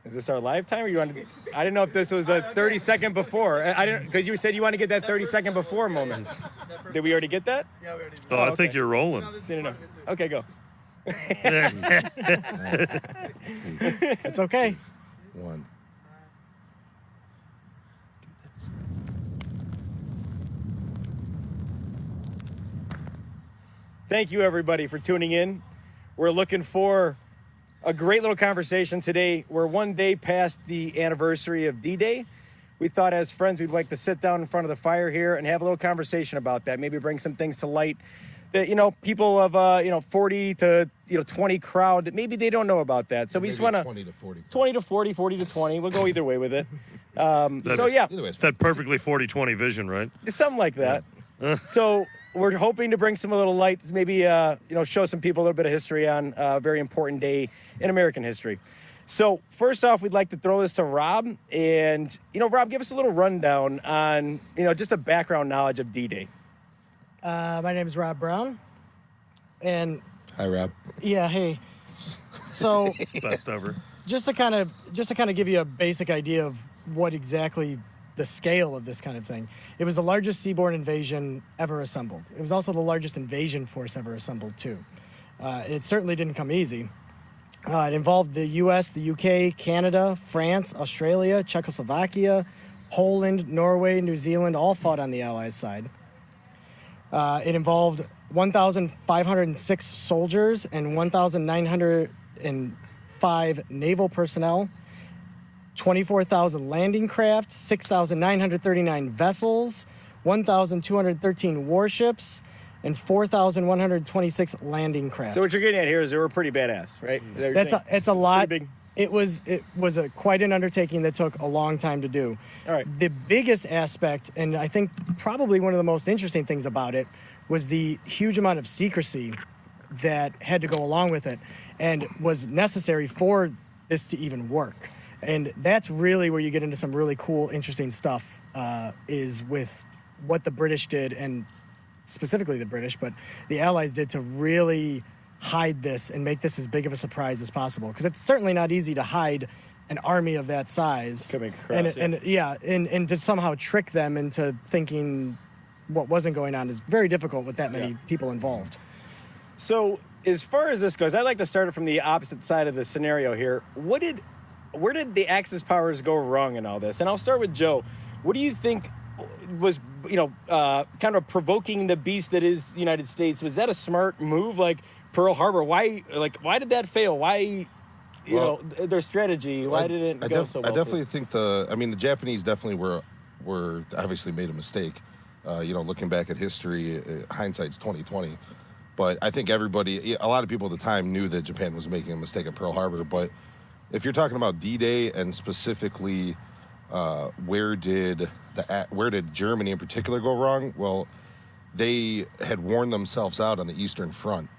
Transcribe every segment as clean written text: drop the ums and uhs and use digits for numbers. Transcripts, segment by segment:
Is this our live time, or you want to? I didn't know if this was the 30-second before. I didn't, because you said you want to get that 30-second before moment. Did we already get that? Yeah, we already did. Oh, I think you're rolling. No. Okay, go. It's okay. One. Thank you, everybody, for tuning in. We're looking for a great little conversation today. We're one day past the anniversary of D-Day. We thought as friends we'd like to sit down in front of the fire here and have a little conversation about that. Maybe bring some things to light that, people of, 40 to, 20 crowd, that maybe they don't know about that. So we just want to... 20 to 40. 20 to 40, 40 to 20. We'll go either way with it. It's that perfectly 40-20 vision, right? Something like that. So we're hoping to bring some little light, maybe, show some people a little bit of history on a very important day in American history. So first off, we'd like to throw this to Rob. And, Rob, give us a little rundown on, just a background knowledge of D-Day. My name is Rob Brown. And Hi, Rob. yeah, hey. So Best ever. just to kind of give you a basic idea of what exactly the scale of this kind of thing. It was the largest seaborne invasion ever assembled. It was also the largest invasion force ever assembled, too. It certainly didn't come easy. It involved the U.S., the U.K., Canada, France, Australia, Czechoslovakia, Poland, Norway, New Zealand, all fought on the Allies' side. It involved 1,506 soldiers and 1,905 naval personnel, 24,000 landing craft, 6,939 vessels, 1,213 warships, and 4,126 landing craft. So what you're getting at here is they were pretty badass, right? It's a lot. Pretty big. It was quite an undertaking that took a long time to do. All right. The biggest aspect, and I think probably one of the most interesting things about it, was the huge amount of secrecy that had to go along with it and was necessary for this to even work. And that's really where you get into some really cool, interesting stuff, is with what the British did, and specifically the British, but the Allies did to really hide this and make this as big of a surprise as possible. Because it's certainly not easy to hide an army of that size. Coming across, and to somehow trick them into thinking what wasn't going on is very difficult with that many people involved. So as far as this goes, I'd like to start it from the opposite side of the scenario here. Where did the Axis powers go wrong in all this? And I'll start with Joe. What do you think was, kind of provoking the beast that is the United States? Was that a smart move, like Pearl Harbor? Why did that fail? Why, their strategy? Why did it go so well? I definitely think the Japanese definitely were obviously made a mistake. Looking back at history, hindsight's 20/20. But I think a lot of people at the time knew that Japan was making a mistake at Pearl Harbor. But if you're talking about D-Day and specifically where did Germany in particular go wrong? Well, they had worn themselves out on the Eastern Front,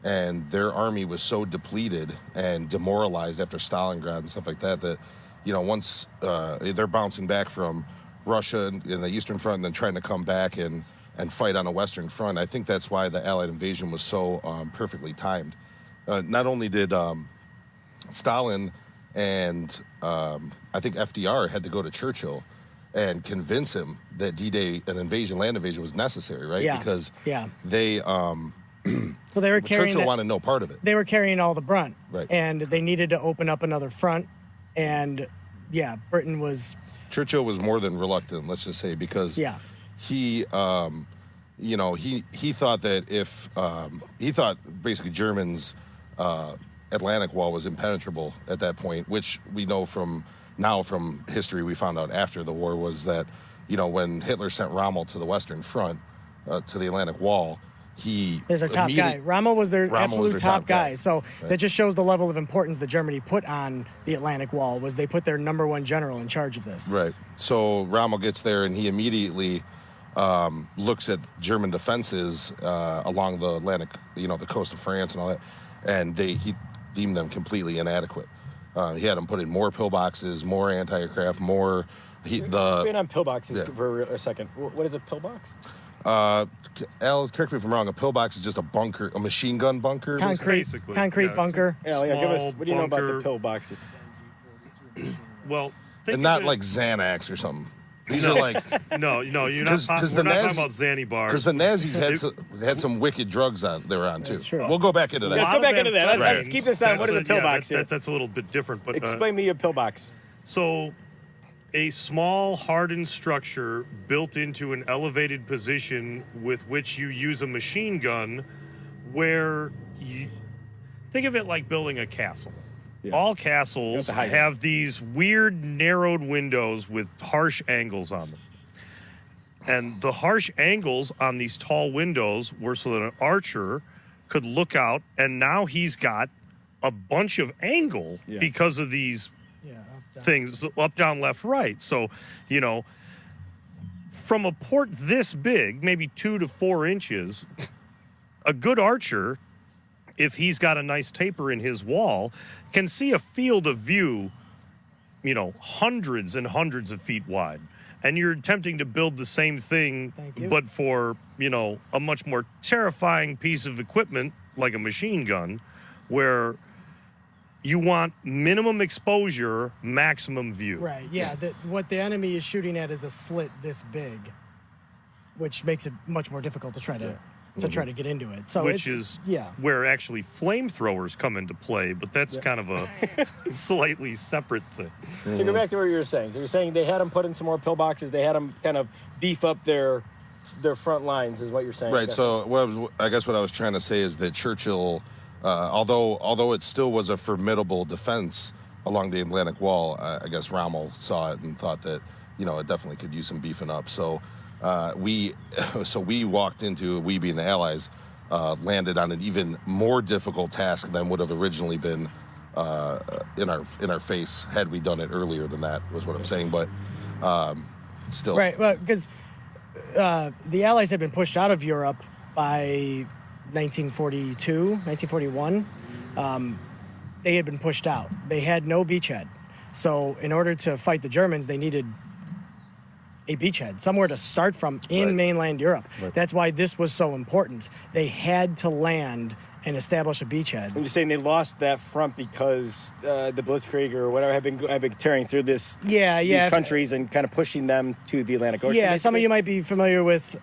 and their army was so depleted and demoralized after Stalingrad and stuff like that once they're bouncing back from Russia in the Eastern Front and then trying to come back and fight on the Western Front. I think that's why the Allied invasion was so perfectly timed. Not only did Stalin and I think FDR had to go to Churchill and convince him that D-Day, land invasion was necessary, right? Yeah. Because they they were carrying Churchill wanted no part of it. They were carrying all the brunt, right? And they needed to open up another front, and Britain was. Churchill was more than reluctant, let's just say, because he thought that if he thought basically Germans' Atlantic wall was impenetrable at that point, which we know from history, we found out after the war, was that when Hitler sent Rommel to the Western Front, to the Atlantic Wall, there's their top guy. Rommel was their absolute top guy. So that just shows the level of importance that Germany put on the Atlantic Wall. Was they put their number one general in charge of this. Right. So Rommel gets there and he immediately looks at German defenses along the Atlantic, the coast of France and all that, and he deemed them completely inadequate. He had them put in more pillboxes, more anti-aircraft, more. Spin on pillboxes for a second. What is a pillbox? Al, correct me if I'm wrong. A pillbox is just a bunker, a machine gun bunker. Concrete bunker. Give us. What do you know about the pillboxes? Well, and not like Xanax or something. These are like no, you're not. We're not talking about Xanny bars. Because the Nazis had some wicked drugs they were on too. true. We'll go back into that. Let's go back into that. Let's keep this on. What is a pillbox here? That's a little bit different. But explain me a pillbox. So, a small hardened structure built into an elevated position with which you use a machine gun, where you think of it like building a castle. Yeah. All castles have these weird narrowed windows with harsh angles on them. And the harsh angles on these tall windows were so that an archer could look out, and now he's got a bunch of angle because of these things, up, down, left, right. So, from a port this big, maybe 2 to 4 inches, a good archer, if he's got a nice taper in his wall, can see a field of view, hundreds and hundreds of feet wide. And you're attempting to build the same thing, but for, a much more terrifying piece of equipment, like a machine gun, where you want minimum exposure, maximum view. Right, yeah. What the enemy is shooting at is a slit this big, which makes it much more difficult to try to get into it. So which is where actually flamethrowers come into play, but that's kind of a slightly separate thing. So go back to what you were saying. So you're saying they had them put in some more pillboxes. They had them kind of beef up their front lines, is what you're saying. Right. So I guess what I was trying to say is that Churchill, although it still was a formidable defense along the Atlantic Wall, I guess Rommel saw it and thought that it definitely could use some beefing up. So. We walked into, we being the Allies, landed on an even more difficult task than would have originally been in our face had we done it earlier than that, was what I'm saying. But still, right? Well, because the Allies had been pushed out of Europe by 1942, 1941. They had been pushed out. They had no beachhead, so in order to fight the Germans, they needed a beachhead, somewhere to start from in mainland Europe. Right. That's why this was so important. They had to land and establish a beachhead. You're saying they lost that front because the Blitzkrieg or whatever had been tearing through these countries and kind of pushing them to the Atlantic Ocean. Yeah, basically? Some of you might be familiar with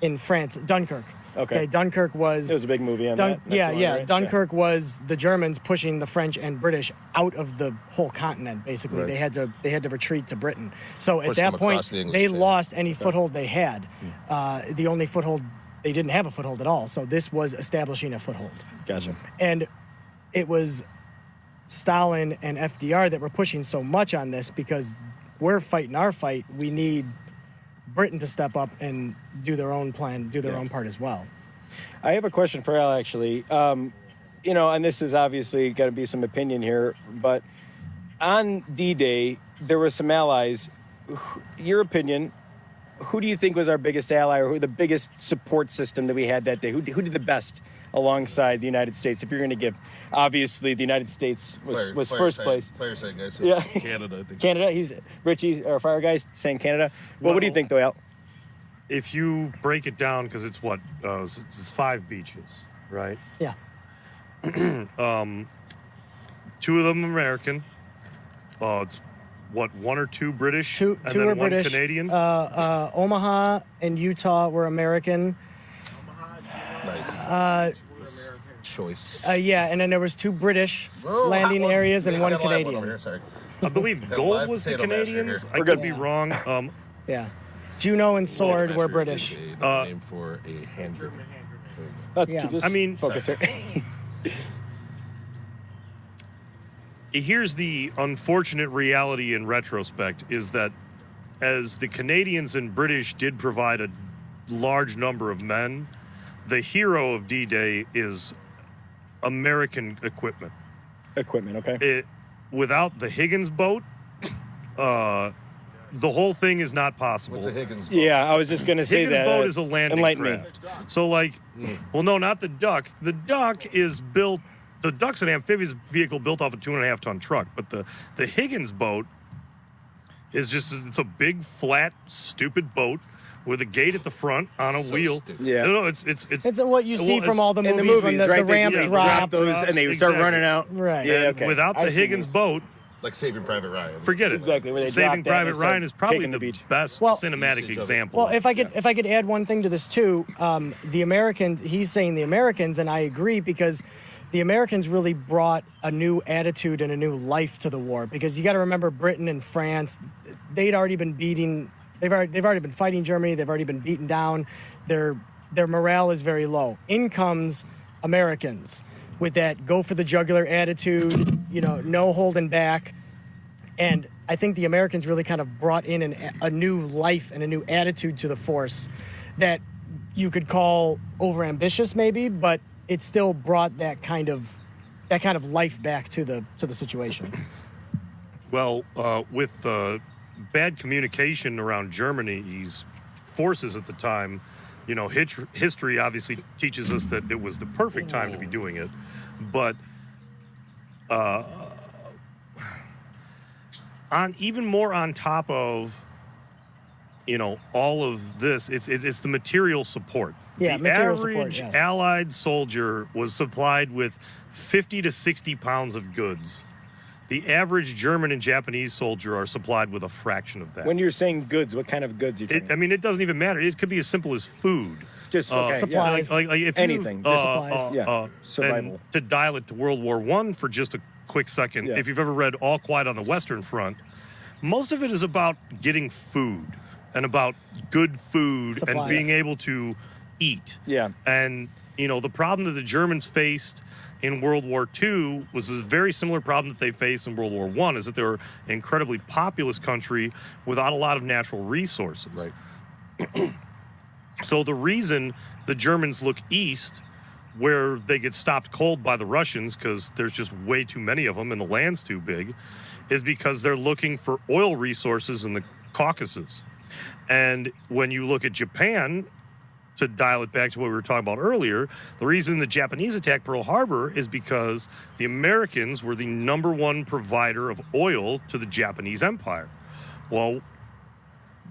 in France, Dunkirk. Okay, Dunkirk was... It was a big movie on that. Right? Dunkirk was the Germans pushing the French and British out of the whole continent, basically. Right. They had to retreat to Britain. So at that point, they lost any foothold they had. The only foothold... They didn't have a foothold at all. So this was establishing a foothold. Gotcha. And it was Stalin and FDR that were pushing so much on this because we're fighting our fight. We need Britain to step up and do their own plan, do their own part as well. I have a question for Al, actually. And this is obviously going to be some opinion here, but on D-Day, there were some allies. Your opinion, who do you think was our biggest ally or who the biggest support system that we had that day? Who did the best alongside the United States? If you're going to give, obviously the United States was first place. Player saying guys, Canada. I think. Canada. He's Richie, our fire guy's saying Canada. Well, what do you think, though, Al? If you break it down, because it's what it's 5 beaches, right? Yeah. 2 of them American. It's what, 1 or 2 British, two and then were 1 British. Canadian. Omaha and Utah were American. Nice. Choice. And then there was 2 British landing areas and 1 Canadian. I believe Gold was the Canadians. I could be wrong. Juno and Sword were British. Name for a hand grenade. Focus here. Here's the unfortunate reality in retrospect is that as the Canadians and British did provide a large number of men, the hero of D-Day is American equipment. Okay. Without the Higgins boat, the whole thing is not possible. What's a Higgins boat? Yeah, I was just going to say Higgins that. Higgins boat is a landing craft. So, well, no, not the Duck. The Duck is built... The Duck's an amphibious vehicle built off a 2.5-ton truck, but the Higgins boat is it's a big, flat, stupid boat with a gate at the front on a So wheel. stupid. Yeah. No, it's It's what you see from all the In movies, the when movies, the right? ramp they drops. drop those and they start Exactly. running out. Right. Yeah. And Okay. without the I've seen Higgins these. boat, Like Saving Private Ryan. forget it. Exactly, where they Saving drop that and Private they start Ryan is probably taking the the beach. best Well- cinematic Usage of it. example. Well, if I could add one thing to this too, the Americans. He's saying the Americans, and I agree, because the Americans really brought a new attitude and a new life to the war. Because you got to remember, Britain and France, they'd already been beating. They've already been fighting Germany. They've already been beaten down. Their morale is very low. In comes Americans with that go for the jugular attitude, no holding back. And I think the Americans really kind of brought in a new life and a new attitude to the force that you could call overambitious maybe, but it still brought that kind of life back to the situation. Well, with bad communication around Germany's forces at the time, history obviously teaches us that it was the perfect time to be doing it. But even more on top of, all of this, it's the material support. Yeah, the material average support, yes. Allied soldier was supplied with 50 to 60 pounds of goods. The average German and Japanese soldier are supplied with a fraction of that. When you're saying goods, what kind of goods are you talking? It doesn't even matter. It could be as simple as food. Just okay, supplies. Like if Anything. Just supplies. Yeah. Survival. And to dial it to World War I for just a quick second, Yeah. if you've ever read All Quiet on the Western Front, most of it is about getting food and about good food and Supplies. being able to eat. Yeah. And, the problem that the Germans faced in World War II was a very similar problem that they faced in World War I, is that they were an incredibly populous country without a lot of natural resources. Right. So the reason the Germans look east, where they get stopped cold by the Russians because there's just way too many of them and the land's too big, is because they're looking for oil resources in the Caucasus. And when you look at Japan, to dial it back to what we were talking about earlier, the reason the Japanese attacked Pearl Harbor is because the Americans were the #1 provider of oil to the Japanese Empire. Well,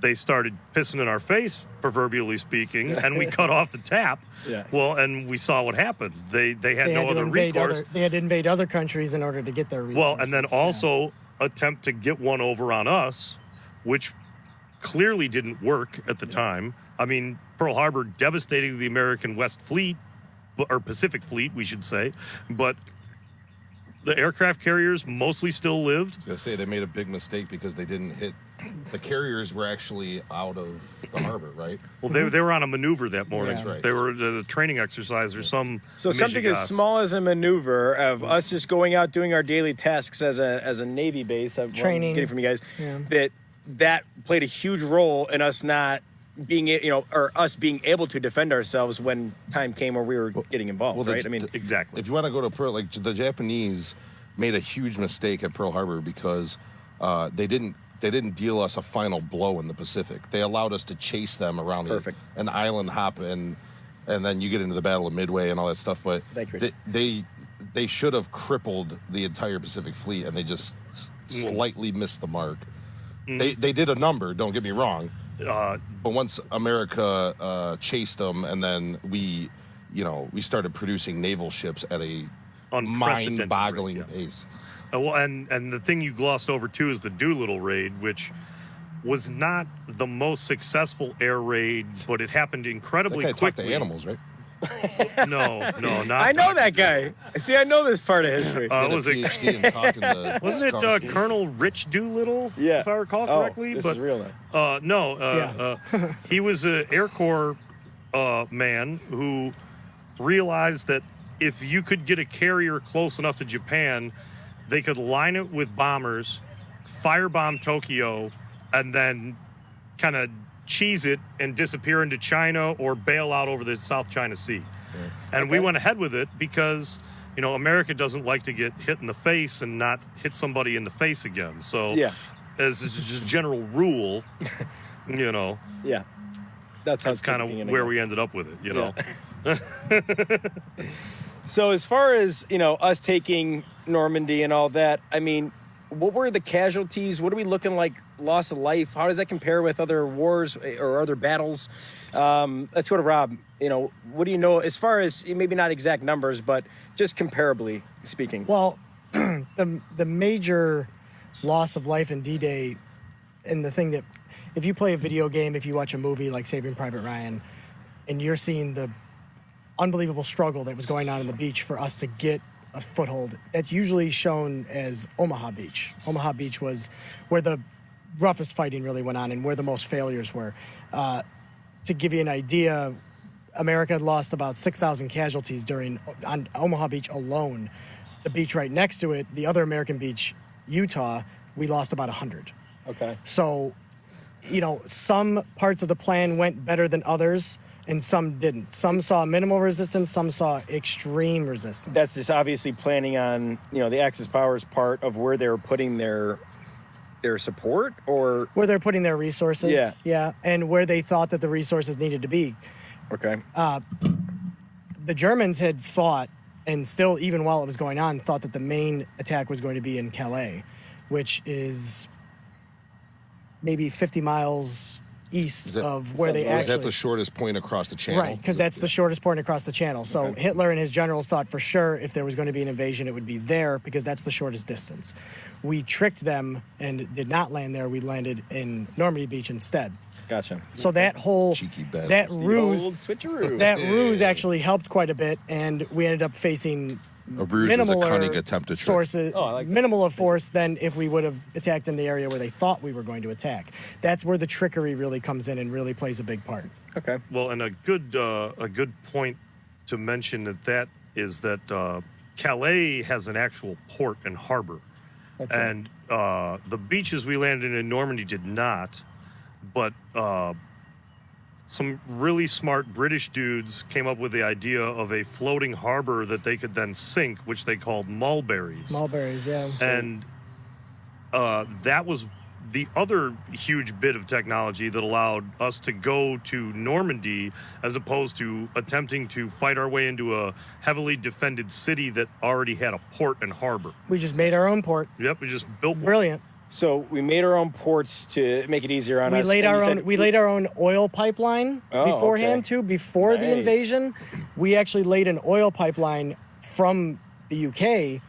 they started pissing in our face, proverbially speaking, and we cut off the tap. Yeah. Well, and we saw what happened. They had no other recourse. They had to invade other countries in order to get their resources. Well, and then also attempt to get one over on us, which clearly didn't work at the time. I mean, Pearl Harbor devastated the American West Fleet, or Pacific Fleet, we should say, but the aircraft carriers mostly still lived. I was gonna say they made a big mistake because they didn't hit. The carriers were actually out of the harbor, right? Well, they were on a maneuver that morning. That's right. They were the training exercise or some. So something as Michigas. small as a maneuver of us just going out doing our daily tasks as a Navy base, of Training. getting from you guys, Yeah. that played a huge role in us not being, or us being able to defend ourselves when time came where we were getting involved, well, right? I mean, Exactly. If you want to go to Pearl, like the Japanese made a huge mistake at Pearl Harbor because they didn't deal us a final blow in the Pacific. They allowed us to chase them around an island hop, and then you get into the Battle of Midway and all that stuff. But they should have crippled the entire Pacific Fleet, and they just slightly missed the mark. They did a number. Don't get me wrong. But once America chased them, and then we started producing naval ships at a Unprecedented mind-boggling rate, yes. pace. Well, and the thing you glossed over too is the Doolittle Raid, which was not the most successful air raid, but it happened incredibly That guy talked quickly. to animals, right? No, not. I know that guy. See, I know this part of history. He had a was it- PhD in talking to Wasn't it skunks. Colonel Rich Doolittle? Yeah. If I recall Oh, correctly. this but is real now. no, he was an Air Corps man who realized that if you could get a carrier close enough to Japan, they could line it with bombers, firebomb Tokyo, and then kind of cheese it and disappear into China or bail out over the South China Sea. And we went ahead with it because, America doesn't like to get hit in the face and not hit somebody in the face again. So as a just general rule, Yeah. that's kind of where we ended up with it, So as far as, us taking Normandy and all that, I mean, what were the casualties? What are we looking like? Loss of life? How does that compare with other wars or other battles? Let's go to Rob. What do you know as far as maybe not exact numbers, but just comparably speaking? Well, the major loss of life in D-Day, and the thing that, if you play a video game, if you watch a movie like Saving Private Ryan, and you're seeing the unbelievable struggle that was going on the beach for us to get a foothold, that's usually shown as Omaha Beach. Omaha Beach was where the roughest fighting really went on and where the most failures were. To give you an idea, America had lost about 6,000 casualties on Omaha Beach alone. The beach right next to it, the other American beach, Utah, we lost about 100. Okay. So, some parts of the plan went better than others, and some didn't. Some saw minimal resistance, some saw extreme resistance. That's just obviously planning on, the Axis powers part of where they were putting their support, or where they're putting their resources. Yeah. Yeah, and where they thought that the resources needed to be. Okay. The Germans had thought, and still, even while it was going on, thought that the main attack was going to be in Calais, which is maybe 50 miles east of where they Is actually... that the shortest point across the channel? Right, because that's the shortest point across the channel. So Hitler and his generals thought for sure if there was going to be an invasion, it would be there because that's the shortest distance. We tricked them and did not land there. We landed in Normandy Beach instead. Gotcha. So that whole Cheeky bastard. that The ruse old switcheroo. that ruse actually helped quite a bit, and we ended up facing A ruse is a minimal cunning attempt to trick. sources, Oh, I like that. minimal of force than if we would have attacked in the area where they thought we were going to attack. That's where the trickery really comes in and really plays a big part. Okay. Well, and a good point to mention that is that Calais has an actual port and harbor, That's it. and the beaches we landed in Normandy did not. But some really smart British dudes came up with the idea of a floating harbor that they could then sink, which they called mulberries. Mulberries, yeah. And that was the other huge bit of technology that allowed us to go to Normandy as opposed to attempting to fight our way into a heavily defended city that already had a port and harbor. We just made our own port. Yep, we just built one. Brilliant. So we made our own ports to make it easier on We us. laid and you our said- own. We laid our own oil pipeline Oh, beforehand okay. too. Before the Nice. invasion, we actually laid an oil pipeline from the UK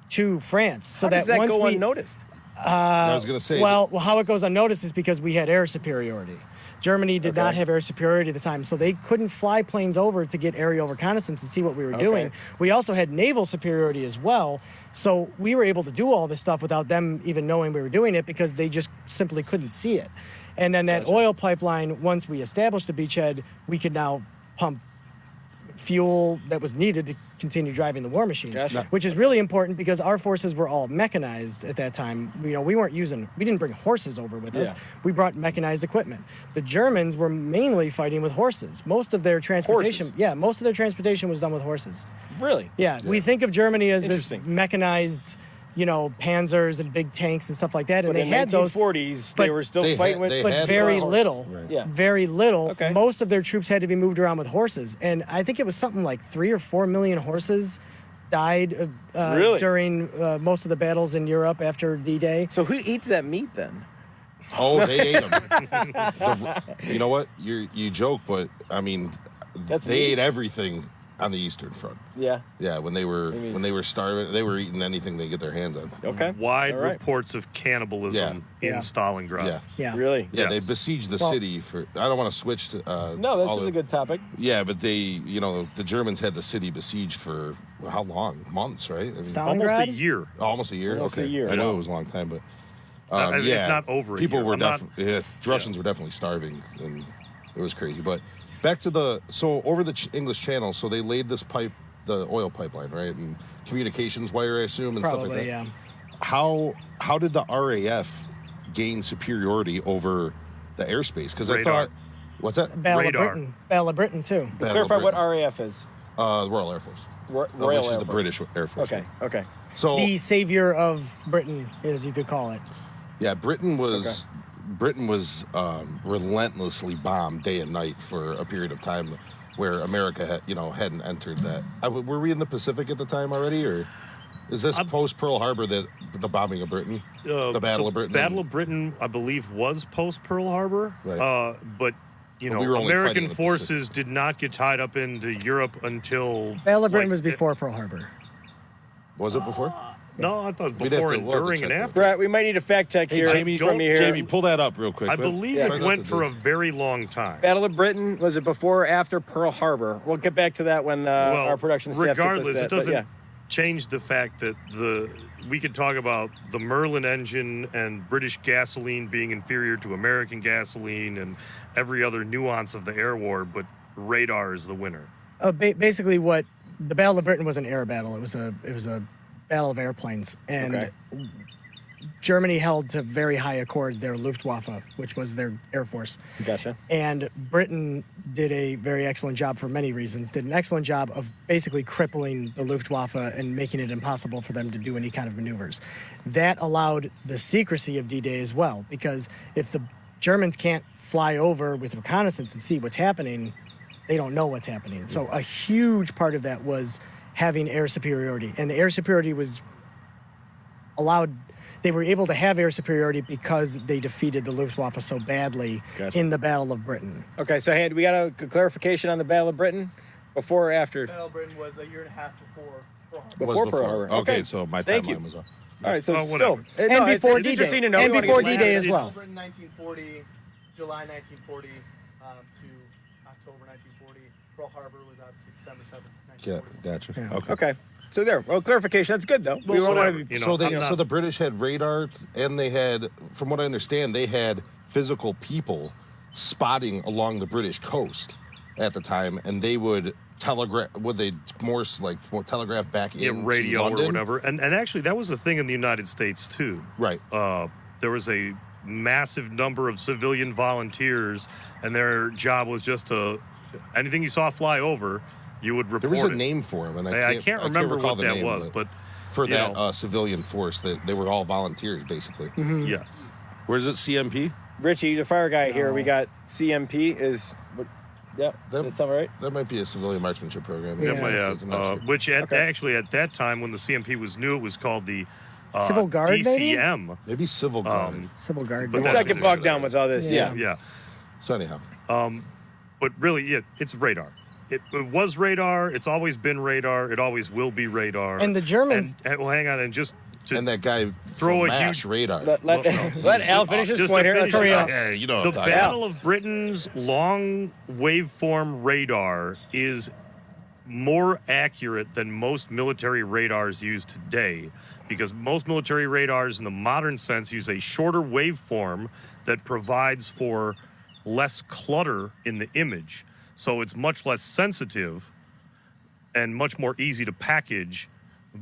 to France. So How does that once go we, unnoticed? I was going to say. Well, how it goes unnoticed is because we had air superiority. Germany did not Okay. have air superiority at the time, so they couldn't fly planes over to get aerial reconnaissance and see what we were doing. We also had naval superiority as well, so we were able to do all this stuff without them even knowing we were doing it because they just simply couldn't see it. And then that oil pipeline, once we established the beachhead, we could now pump fuel that was needed to continue driving the war machines, Gotcha. which is really important because our forces were all mechanized at that time. We didn't bring horses over with us. Yeah. We brought mechanized equipment. The Germans were mainly fighting with horses. Most of their transportation, was done with horses. Really? Yeah, we think of Germany as this Interesting. mechanized, panzers and big tanks and stuff like that, and But they in had those. 1940s, but they were still they fighting had- with... they But had very horses. little. Right. Yeah. Very little. Okay. Most of their troops had to be moved around with horses, and I think it was something like 3 or 4 million horses died Really? during most of the battles in Europe after D-Day. So who eats that meat then? Oh, they ate them. You know what? You joke, but I mean, That's they meat. ate everything on the Eastern Front. Yeah. Yeah, when they were starving, they were eating anything they get their hands on. Okay. Wide All right. reports of cannibalism in Yeah. Stalingrad. Yeah. Yeah. Really? Yeah, Yes. they besieged the Well- city for. I don't want to switch to. No, this all is the- a good topic. Yeah, but the Germans had the city besieged for how long? Months, right? I mean, Stalingrad? Almost a year. almost a year. Almost a okay. year. I know Yeah. it was a long time, but If yeah, not over a people year. were I'm not- definitely. Yeah, the Russians were definitely starving, and it was crazy. But back to over the English Channel, so they laid this pipe, the oil pipeline, right, and communications wire, I assume, and stuff like Probably, that. yeah. How did the RAF gain superiority over the airspace? Because I Radar. thought, what's that? Battle Radar. of Britain. Battle of Britain, too. Battle of Clarify what Britain. RAF is. The Royal Air Force. Royal which is Air the Force. British Air Force. Okay. Okay. So The savior of Britain, as you could call it. yeah, Britain was relentlessly bombed day and night for a period of time where America hadn't entered that. Were we in the Pacific at the time already, or Is this post Pearl Harbor, the bombing of Britain, the Battle of Britain? Battle of Britain, I believe, was post Pearl Harbor. Right. But we were only fighting American in the forces did not get tied up into Europe until Battle of Britain was before Pearl Harbor. Was it before? No, I thought We'd have before to- and we'll have to during and check that. after. Brett, we might need a fact check here. Jamie, from you here. Jamie, pull that up real quick. I man. believe Try it not went to for do a very long time. Battle of Britain, was it before or after Pearl Harbor? We'll get back to that when our production staff regardless, gets us that. it doesn't but yeah. change the fact that we could talk about the Merlin engine and British gasoline being inferior to American gasoline and every other nuance of the air war, but radar is the winner. Basically, what the Battle of Britain was an air battle. It was a battle of airplanes, and Germany held to very high accord their Luftwaffe, which was their air force. Gotcha. And Britain did a very excellent job for many reasons. Did an excellent job of basically crippling the Luftwaffe and making it impossible for them to do any kind of maneuvers. That allowed the secrecy of D-Day as well, because if the Germans can't fly over with reconnaissance and see what's happening, they don't know what's happening. So a huge part of that was having air superiority. And the air superiority was allowed, they were able to have air superiority because they defeated the Luftwaffe so badly in the Battle of Britain. Okay, so we got a clarification on the Battle of Britain? Before or after? Battle of Britain was a year and a half before Pearl Harbor. Was Before Pearl Harbor. Okay, so my Thank you. timeline was off. All right, so Oh, still. whatever. And before it's D-Day. interesting to know. And We wanna before get D-Day last- as well. Battle of Britain 1940, July 1940 to October 1940. Pearl Harbor was obviously December 7th, Yeah, 1940. gotcha. Yeah. Okay. Okay. So there. Well, clarification. That's good, though. We Well, don't want whatever, to. you know, So I'm not- the British had radar, and they had, from what I understand, they had physical people spotting along the British coast at the time, and they would telegraph. Would they more telegraph back in radio London? or whatever. And actually, that was the thing in the United States too. Right. There was a massive number of civilian volunteers, and their job was just to anything you saw fly over, you would report. There was a it. name for him, and I can't remember recall what the that name, was, but for you that know. civilian force, that they were all volunteers basically. Yes. Where's it? CMP? Richie, the fire guy here. No. We got CMP is. Yeah, That- that sound right? That might be a civilian marksmanship program. Yeah. I'm not sure. Which Okay. actually at that time when the CMP was new, it was called the Civil Guard, maybe? DCM. Maybe civil guard. Civil Guard. But Let's that's not get bogged down with all this. Yeah. Yeah. Yeah. So anyhow, But really, it's radar. It was radar. It's always been radar. It always will be radar. And the Germans- And, well, hang on, and just to and that guy throw from a MASH huge- radar. Let let Al finish his just point to here. finish Let's hurry it up. up. Yeah, you know what The I'm talking Battle of Britain's long waveform radar is more accurate than most military radars used today, because most military radars in the modern sense use a shorter waveform that provides for less clutter in the image. So it's much less sensitive and much more easy to package,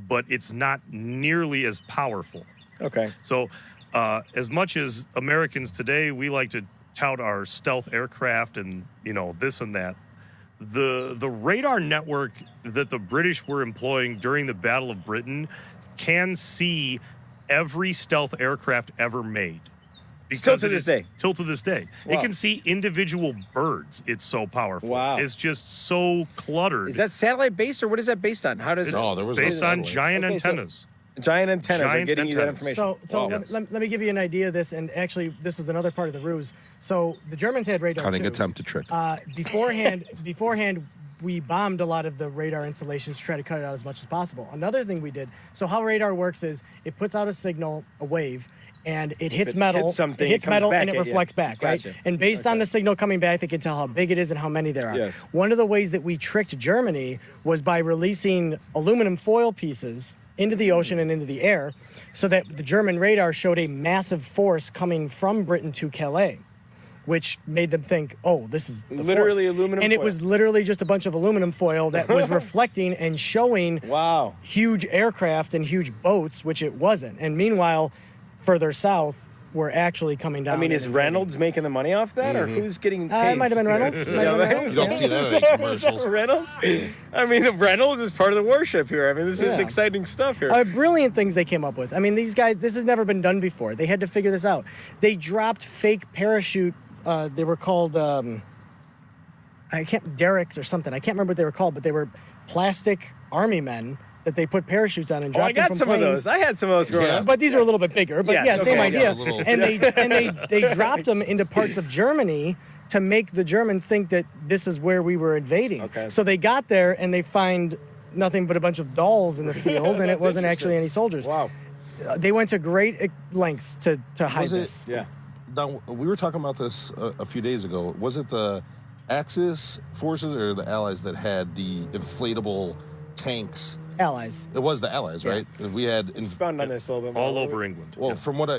but it's not nearly as powerful. Okay. So, as much as Americans today, we like to tout our stealth aircraft and this and that, the radar network that the British were employing during the Battle of Britain can see every stealth aircraft ever made. Still Because to it this is- day. Till to this day. Wow. It can see individual birds. It's so powerful. Wow. It's just so cluttered. Is that satellite based or what is that based on? How does It's it? No, there was no based on satellites. giant Okay, so- antennas. Giant antennas are Giant getting you that antennas. information. So Wow. let me give you an idea of this, and actually this was another part of the ruse. So the Germans had radar Cunning too. attempt to trick. Beforehand, we bombed a lot of the radar installations to try to cut it out as much as possible. Another thing we did, so how radar works is it puts out a signal, a wave, and it hits it metal, hits something, it hits it comes metal, back and it at you. reflects back, right? Gotcha. And based on Okay. the signal coming back, they can tell how big it is and how many there are. Yes. One of the ways that we tricked Germany was by releasing aluminum foil pieces into the ocean and into the air, so that the German radar showed a massive force coming from Britain to Calais, which made them think, oh, this is the Literally force. aluminum And it foil. was literally just a bunch of aluminum foil that was reflecting and showing Wow. huge aircraft and huge boats, which it wasn't. And meanwhile, further south, we're actually coming down. I mean, and is invading. Reynolds making the money off that, or who's getting paid? It might have been Reynolds. Might have been Reynolds, You don't yeah. see that in any commercials. Reynolds? I mean, the Reynolds is part of the warship here. I mean, this is Yeah. exciting stuff here. Brilliant things they came up with. I mean, these guys, this has never been done before. They had to figure this out. They dropped fake parachute. They were called, derricks or something. I can't remember what they were called, but they were plastic army men that they put parachutes on and Oh, I dropped them got from some planes. of those. I had some of those growing Yeah. up. But these are a little bit bigger. But Yes, yeah, same okay. idea. Yeah, a little- And they dropped them into parts of Germany to make the Germans think that this is where we were invading. Okay. So they got there and they find nothing but a bunch of dolls in the field, and it That's wasn't actually interesting. any soldiers. Wow. They went to great lengths to hide Was it- this. Yeah. Now, we were talking about this a few days ago. Was it the Axis forces or the Allies that had the inflatable tanks? Allies. It was the Allies, right? We had Expound on this a little bit more. All over England. well, from what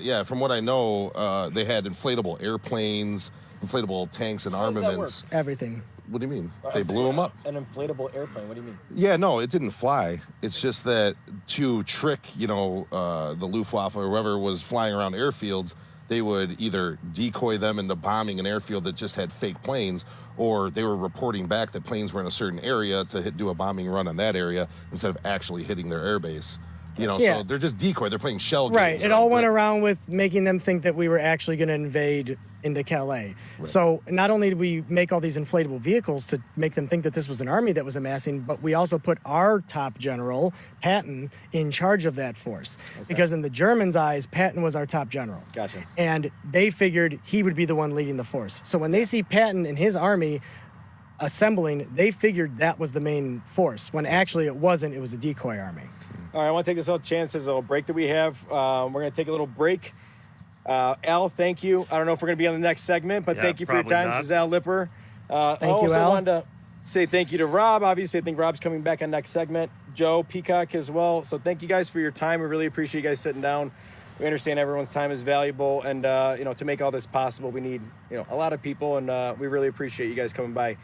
I know, they had inflatable airplanes, inflatable tanks, and does that armaments. Everything. What do you mean? They blew them up? An inflatable airplane. What do you mean? Yeah, no, it didn't fly. It's just that to trick, the Luftwaffe or whoever was flying around airfields, they would either decoy them into bombing an airfield that just had fake planes, or they were reporting back that planes were in a certain area to do a bombing run on that area instead of actually hitting their airbase. Yeah. So they're just decoy. They're playing shell games. Right. It all went around with making them think that we were actually going to invade into Calais. Right. So not only did we make all these inflatable vehicles to make them think that this was an army that was amassing, but we also put our top general, Patton, in charge of that force. Because in the Germans' eyes, Patton was our top general. Gotcha. And they figured he would be the one leading the force. So when they see Patton and his army assembling, they figured that was the main force, when actually it wasn't. It was a decoy army. All right, I want to take this little chance, this little break that we have. We're going to take a little break. Al, thank you. I don't know if we're going to be on the next segment, but Yeah, thank you for your probably time. not. This is Al Lipper. Thank you, also Al. wanted to say thank you to Rob. Obviously, I think Rob's coming back on next segment. Joe, Peacock as well. So thank you guys for your time. We really appreciate you guys sitting down. We understand everyone's time is valuable, and to make all this possible, we need a lot of people, and we really appreciate you guys coming by.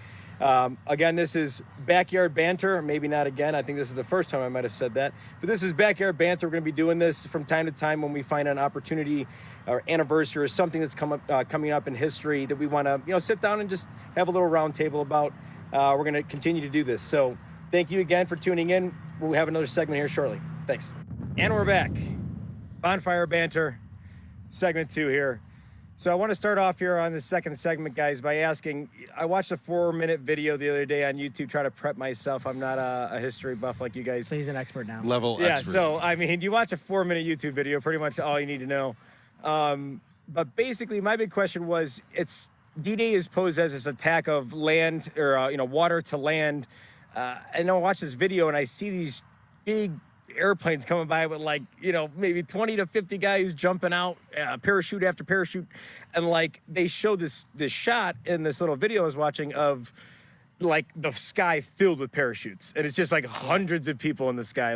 Again, this is Backyard Banter. Maybe not again. I think this is the first time I might have said that. But this is Backyard Banter. We're going to be doing this from time to time when we find an opportunity or anniversary or something that's coming up in history that we want to sit down and just have a little round table about. We're going to continue to do this. So thank you again for tuning in. We'll have another segment here shortly. Thanks. And we're back. Bonfire Banter, segment 2 here. So I want to start off here on the second segment, guys, by asking, I watched a 4-minute video the other day on YouTube, try to prep myself. I'm not a history buff like you guys. So he's an expert now. Level Yeah, expert. so, I mean, you watch a 4-minute YouTube video, pretty much all you need to know. But basically, my big question was, D-Day is posed as this attack of land, or, water to land. And I watch this video, and I see these big airplanes coming by with maybe 20 to 50 guys jumping out, parachute after parachute, and they show this shot in this little video I was watching of the sky filled with parachutes, and it's just hundreds of people in the sky.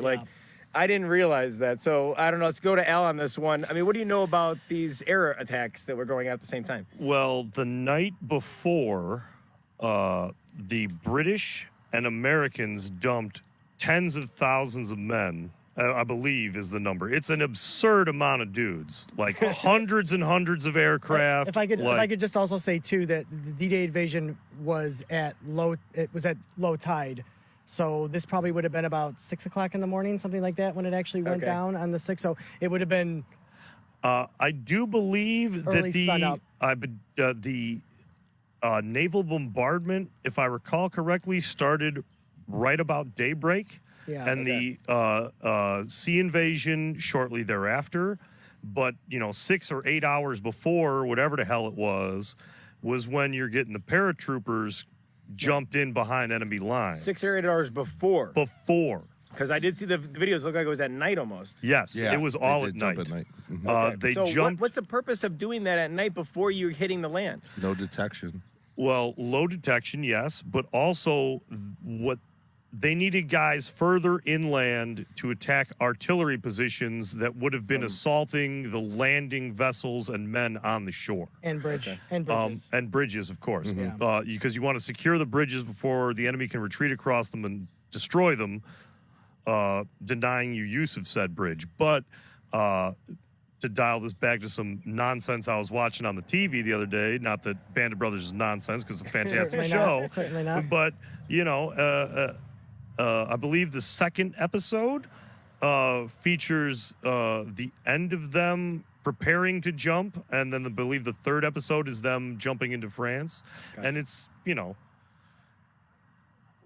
I didn't realize that. So I don't know. Let's go to Al on this one. I mean, what do you know about these air attacks that were going out at the same time? Well, the night before, the British and Americans dumped tens of thousands of men, I believe is the number. It's an absurd amount of dudes, hundreds and hundreds of aircraft. If I could just also say too that the D-Day invasion was at low tide, so this probably would have been about 6 o'clock in the morning, something like that, when it actually went Okay. down on the 6th. So it would have been I do believe Early that sunup. the naval bombardment, if I recall correctly, started right about daybreak. Yeah, and the sea invasion shortly thereafter. But 6 or 8 hours before, whatever the hell it was when you're getting the paratroopers jumped in behind enemy lines. 6 or 8 hours before. Before. Because I did see the videos look like it was at night almost. Yes, Yeah, it was they all did at jump night. at night. Mhm. Okay. They so jumped. what's the purpose of doing that at night before you're hitting the land? No detection. Well, low detection, yes, but also what they needed guys further inland to attack artillery positions that would have been assaulting the landing vessels and men on the shore. and bridges. And bridges, of course, Yeah. because you want to secure the bridges before the enemy can retreat across them and destroy them, denying you use of said bridge. But to dial this back to some nonsense I was watching on the TV the other day, not that Band of Brothers is nonsense because it's a fantastic Certainly show, not. Certainly not. but I believe the second episode features the end of them preparing to jump, and then I believe the third episode is them jumping into France. Gotcha. And it's,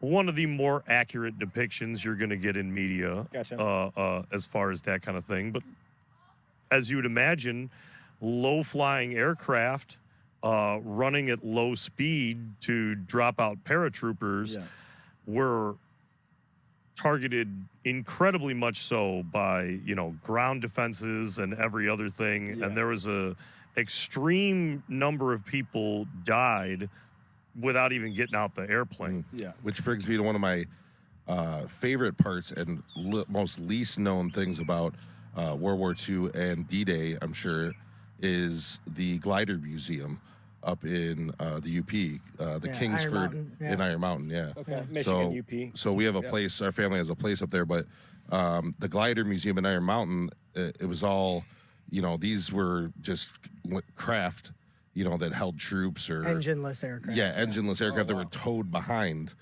one of the more accurate depictions you're going to get in media. Gotcha. As far as that kind of thing. But as you would imagine, low-flying aircraft running at low speed to drop out paratroopers were targeted incredibly much so by, you know, ground defenses and every other thing. And there was a extreme number of people died without even getting out the airplane. Which brings me to one of my favorite parts and most least known things about World War II and D-Day, I'm sure, is the Glider Museum up in the UP, the Kingsford in Iron Mountain. Okay, Michigan, UP. So we have a place, our family has a place up there, but the Glider Museum in Iron Mountain, it was all, you know, these were just craft, you know, that held troops or engineless aircraft. Engineless aircraft that were towed behind.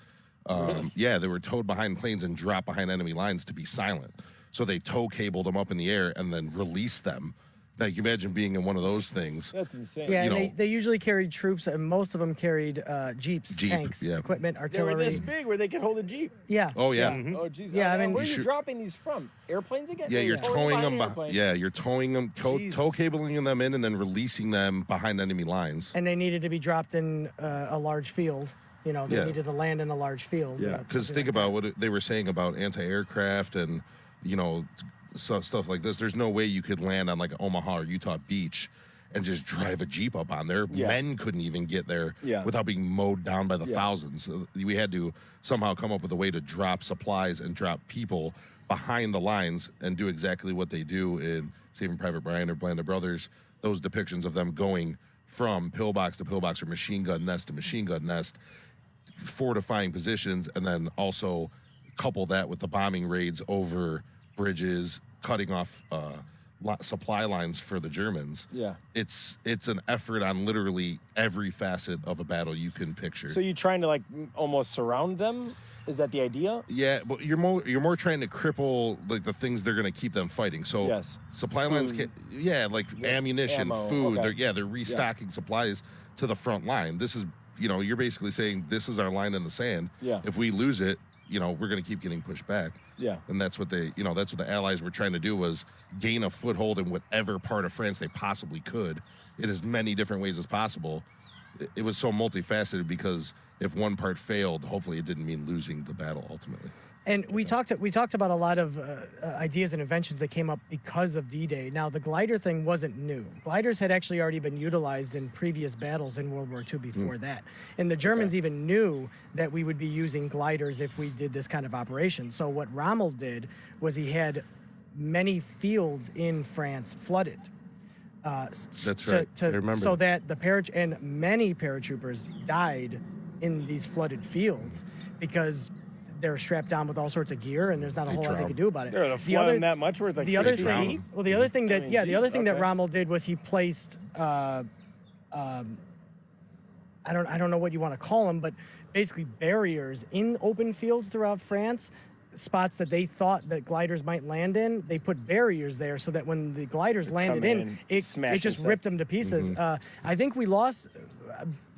They were towed behind planes and dropped behind enemy lines to be silent. So they tow cabled them up in the air and then released them. Now, you imagine being in one of those things. That's insane. Yeah, You and know, they usually carried troops, and most of them carried jeeps, tanks, equipment, They were artillery. this big where they could hold a Jeep. Yeah. Oh, yeah. Oh, geez. Yeah, I mean, where are you you should- dropping these from? Airplanes again? Yeah, you're towing them. Airplane. You're towing them, tow Jesus. cabling them in, and then releasing them behind enemy lines. And they needed to be dropped in a large field. You know, they Yeah. needed to land in a large field. Because think about what they were saying about anti-aircraft and, you know, stuff like this. There's no way you could land on like Omaha or Utah Beach and just drive a Jeep up on there. Men couldn't even get there without being mowed down by the thousands. So we had to somehow come up with a way to drop supplies and drop people behind the lines and do exactly what they do in Saving Private Ryan or Band of Brothers. Those depictions of them going from pillbox to pillbox or machine gun nest to machine gun nest, fortifying positions, and then also couple that with the bombing raids over bridges, cutting off supply lines for the Germans. It's an effort on literally every facet of a battle you can picture. So you're trying to like almost surround them? Is that the idea? Yeah, but you're more trying to cripple like the things they're going to keep them fighting. So supply lines can, like ammunition, ammo, food. okay. They're restocking supplies to the front line. This is, you know, you're basically saying this is our line in the sand. If we lose it, you know, we're going to keep getting pushed back. And that's what that's what the Allies were trying to do, was gain a foothold in whatever part of France they possibly could in as many different ways as possible. It was so multifaceted because if one part failed, hopefully it didn't mean losing the battle ultimately. And we talked about a lot of ideas and inventions that came up because of D-Day. Now, the glider thing wasn't new. Gliders had actually already been utilized in previous battles in World War II before that. And the Germans even knew that we would be using gliders if we did this kind of operation. So what Rommel did was he had many fields in France flooded. That's right. I remember. So that and many paratroopers died in these flooded fields because they're strapped down with all sorts of gear, and there's not a whole lot they could do about it. They're gonna flood them that much where it's like the other 60 thing, feet? well, the other thing that the other thing that okay. Rommel did was he placed I don't know what you want to call them, but basically barriers in open fields throughout France, spots that they thought that gliders might land in. They put barriers there so that when the gliders landed in, it just ripped them to pieces. I think we lost.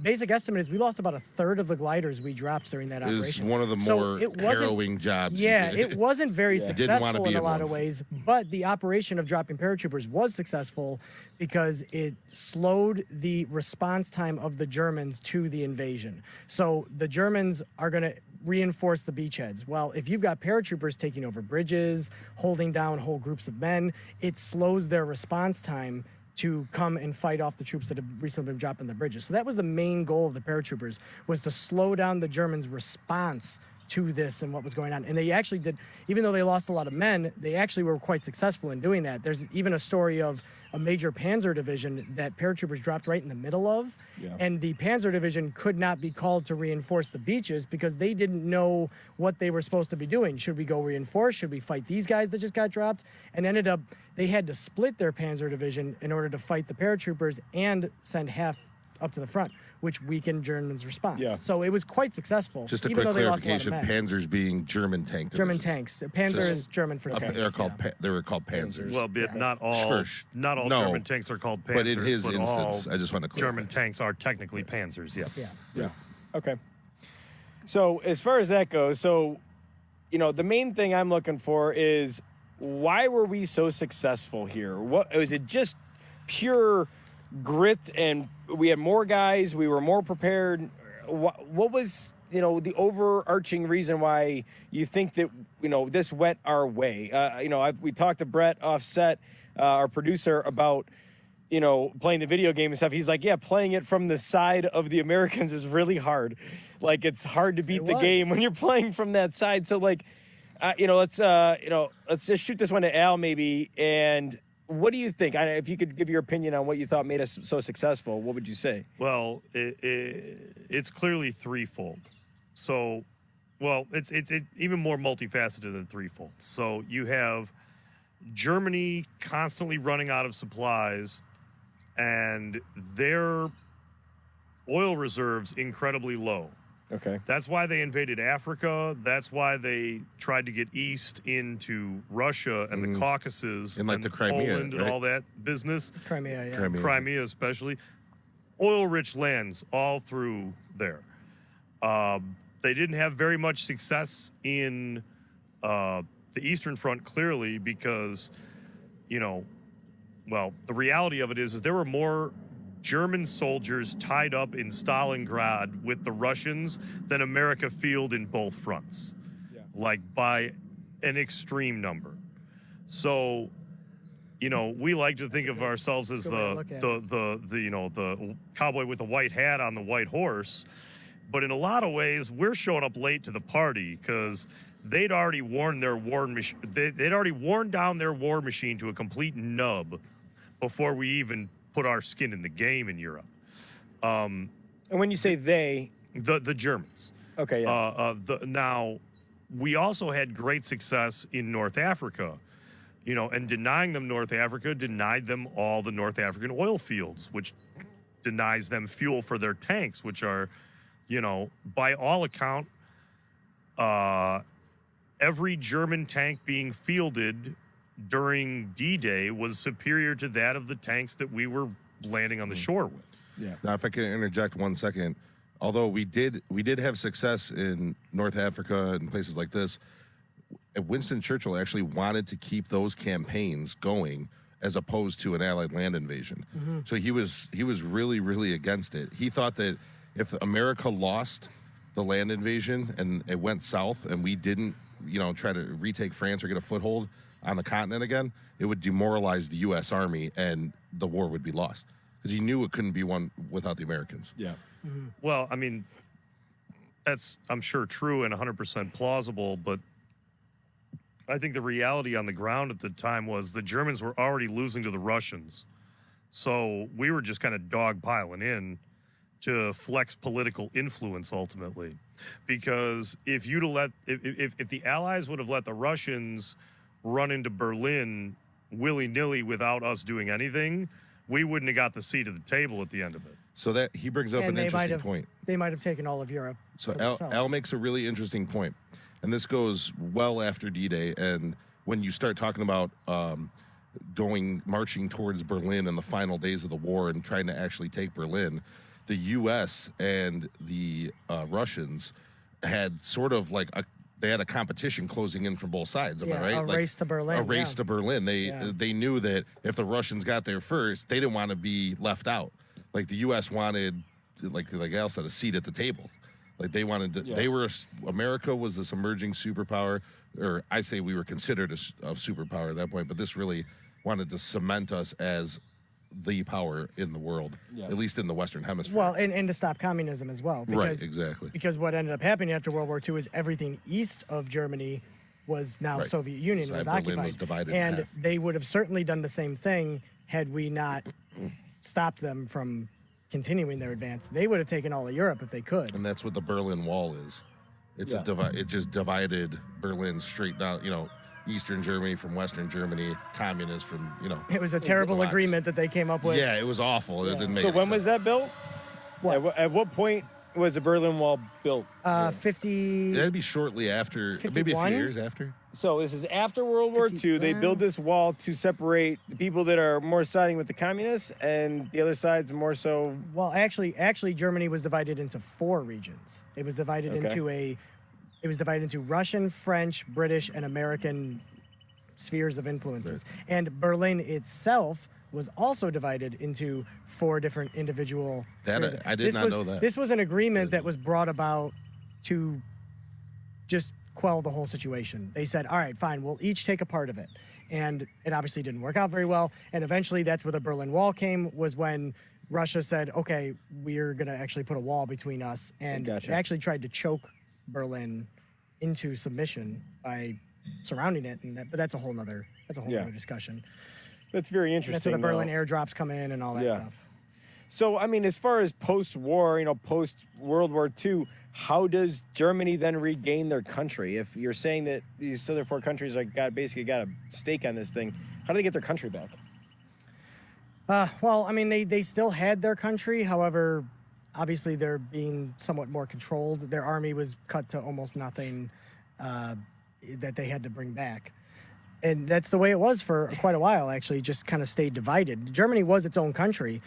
Basic estimate is we lost about a third of the gliders we dropped during that operation. It was one of the more harrowing jobs. Yeah, it wasn't very successful in a lot of one. ways, but the operation of dropping paratroopers was successful because it slowed the response time of the Germans to the invasion. So the Germans are going to reinforce the beachheads. Well, if you've got paratroopers taking over bridges, holding down whole groups of men, it slows their response time to come and fight off the troops that have recently been dropping the bridges. So that was the main goal of the paratroopers, was to slow down the Germans' response to this and what was going on. And they actually did, even though they lost a lot of men, they actually were quite successful in doing that. There's even a story of a major panzer division that paratroopers dropped right in the middle of. And the panzer division could not be called to reinforce the beaches because they didn't know what they were supposed to be doing. Should we go reinforce? Should we fight these guys that just got dropped? And ended up, they had to split their panzer division in order to fight the paratroopers and send half up to the front, which weakened Germans' response. So it was quite successful. Just a even quick though they lost a lot of clarification: men. Panzers being German tank divisions. German tanks. Panzer is German for tank. They're called. They were called Panzers. Well, not all German tanks are called Panzers. But in his instance, I just want to clarify. German tanks are technically Panzers. Yes. Okay. So as far as that goes, so the main thing I'm looking for is why were we so successful here? What was it? Just pure grit, and we had more guys, we were more prepared. What was the overarching reason why you think that this went our way? We talked to Brett Offset, our producer, about playing the video game and stuff. He's like, yeah, playing it from the side of the Americans is really hard. Like, it's hard to beat the game when you're playing from that side. So let's just shoot this one to Al maybe. And what do you think? If you could give your opinion on what you thought made us so successful, what would you say? Well, it's clearly threefold. So, it's even more multifaceted than threefold. So you have Germany constantly running out of supplies, and their oil reserves incredibly low. Okay. That's why they invaded Africa. That's why they tried to get east into Russia and the Caucasus and the Crimea, Poland and all that business. Crimea, yeah. Crimea especially. Oil-rich lands all through there. They didn't have very much success in the Eastern Front, clearly, because, the reality of it is there were more German soldiers tied up in Stalingrad with the Russians than America fielded in both fronts, like by an extreme number. So, we like to think of ourselves as the cowboy with the white hat on the white horse, but in a lot of ways, we're showing up late to the party because they'd already worn their war machine. They'd already worn down their war machine to a complete nub before we even put our skin in the game in Europe. And when you say they, the Germans. Okay. Yeah. Now, we also had great success in North Africa, and denying them North Africa denied them all the North African oil fields, which denies them fuel for their tanks, which are, by all account, every German tank being fielded during D-Day was superior to that of the tanks that we were landing on the shore with. Yeah. Now, if I can interject 1 second, although we did have success in North Africa and places like this, Winston Churchill actually wanted to keep those campaigns going as opposed to an Allied land invasion. Mm-hmm. So he was really, really against it. He thought that if America lost the land invasion and it went south and we didn't, try to retake France or get a foothold on the continent again, it would demoralize the U.S. Army and the war would be lost. Because he knew it couldn't be won without the Americans. Yeah. Mm-hmm. Well, I mean, that's, I'm sure, true and 100% plausible, but I think the reality on the ground at the time was the Germans were already losing to the Russians. So we were just kind of dogpiling in to flex political influence ultimately. Because if the Allies would have let the Russians run into Berlin willy-nilly without us doing anything, we wouldn't have got the seat at the table at the end of it. So that he brings up an interesting point. They might have taken all of Europe. So Al makes a really interesting point. And this goes well after D-Day. And when you start talking about marching towards Berlin in the final days of the war and trying to actually take Berlin, the U.S. and the Russians had sort of like they had a competition closing in from both sides. Am I right? A race to Berlin. A race to Berlin. They knew that if the Russians got there first, they didn't want to be left out. Like the U.S. wanted, like Al said, a seat at the table. Like they wanted to, America was this emerging superpower, or I say we were considered a superpower at that point, but this really wanted to cement us as the power in the world, at least in the Western Hemisphere. Well, and to stop communism as well. Because, right, exactly. Because what ended up happening after World War II is everything east of Germany was now Soviet Union, was occupied. Was divided and in half. They would have certainly done the same thing had we not stopped them from continuing their advance. They would have taken all of Europe if they could. And that's what the Berlin Wall is. It's it just divided Berlin straight down, Eastern Germany from Western Germany, communists from, It was a terrible agreement that they came up with. Yeah, it was awful. It didn't make So any when sense. was that built? At what point was the Berlin Wall built? 50. That'd be shortly after, maybe a 51? few years after. So this is after World War II. They build this wall to separate the people that are more siding with the communists and the other side's more so. Well, actually, Germany was divided into 4 regions. It was divided into Russian, French, British, and American spheres of influences. Right. And Berlin itself was also divided into 4 different individual spheres. I did not know that. This was an agreement that was brought about to just quell the whole situation. They said, all right, fine, we'll each take a part of it. And it obviously didn't work out very well. And eventually that's where the Berlin Wall came, was when Russia said, okay, we're going to actually put a wall between us. And Gotcha. they actually tried to choke Berlin into submission by surrounding it. But that's a whole nother discussion. That's very interesting. That's where the Berlin though. airdrops come in and all that stuff. So, I mean, as far as post-war, post-World War II, how does Germany then regain their country? If you're saying that these other 4 countries basically got a stake on this thing, how do they get their country back? Well, I mean, they still had their country. However, obviously they're being somewhat more controlled. Their army was cut to almost nothing that they had to bring back. And that's the way it was for quite a while, actually, just kind of stayed divided. Germany was its own country,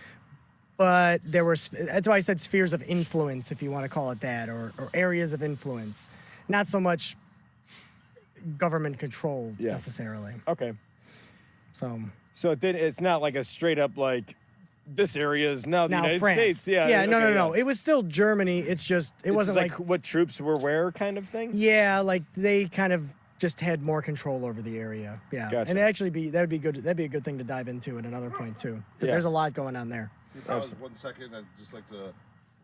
but that's why I said spheres of influence, if you want to call it that, or areas of influence. Not so much government control necessarily. Okay. So it's not like a straight up like this area is now the United France. States. Yeah. No. It was still Germany. It's just it wasn't like what troops were where kind of thing. Yeah, like they kind of just had more control over the area. Yeah. Gotcha. And that'd be good. That'd be a good thing to dive into at another point too, because there's a lot going on there. Pause 1 second. I'd just like to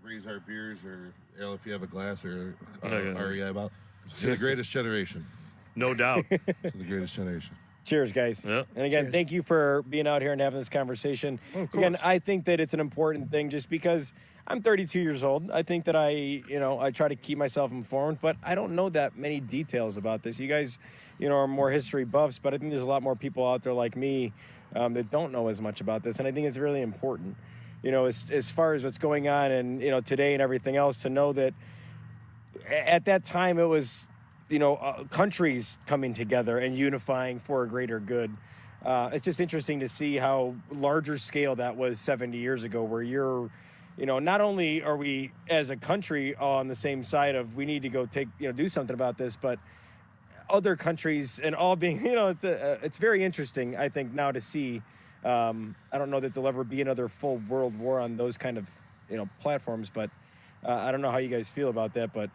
raise our beers, or Ale, if you have a glass, or REI about to the greatest generation. No doubt. To the greatest generation. Cheers, guys. Yeah. And again, Cheers. thank you for being out here and having this conversation. Of course. Again, I think that it's an important thing just because I'm 32 years old. I think that I try to keep myself informed, but I don't know that many details about this. You guys, are more history buffs, but I think there's a lot more people out there like me that don't know as much about this, and I think it's really important. As far as what's going on and, today and everything else, to know that at that time it was, countries coming together and unifying for a greater good. It's just interesting to see how larger scale that was 70 years ago, where you're, not only are we as a country all on the same side of we need to go do something about this, but other countries and all being, it's very interesting, I think, now to see. I don't know that there'll ever be another full world war on those kind of, platforms, but I don't know how you guys feel about that, but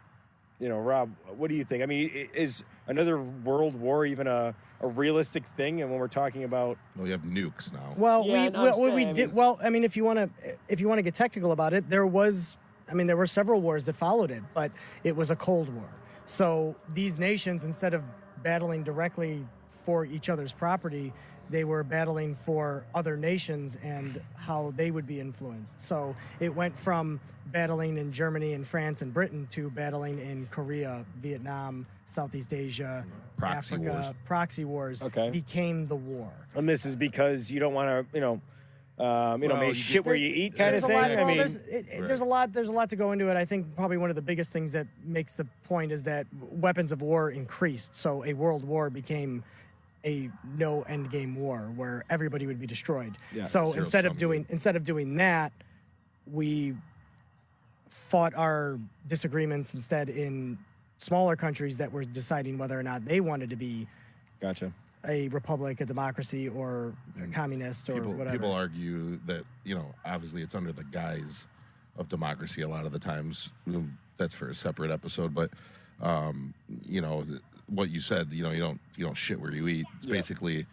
Rob, what do you think? I mean, is another world war even a realistic thing? And when we're talking about, Well, you have nukes now. Well, we did. Well, I mean, if you want to get technical about it, there were several wars that followed it, but it was a Cold War. So these nations, instead of battling directly for each other's property, they were battling for other nations and how they would be influenced. So it went from battling in Germany and France and Britain to battling in Korea, Vietnam, Southeast Asia, Proxy Africa. wars. Proxy wars became the war. and this is because you don't want to, maybe you shit where you eat kind of There's a thing. lot. I mean, There's a lot to go into it. I think probably one of the biggest things that makes the point is that weapons of war increased. So a world war became a no end game war where everybody would be destroyed. Yeah, so zero instead sum. of doing that, we fought our disagreements instead in smaller countries that were deciding whether or not they wanted to be gotcha. a republic, a democracy, or a communist, or whatever. People argue that, obviously it's under the guise of democracy a lot of the times. That's for a separate episode, but what you said, you don't shit where you eat. It's basically,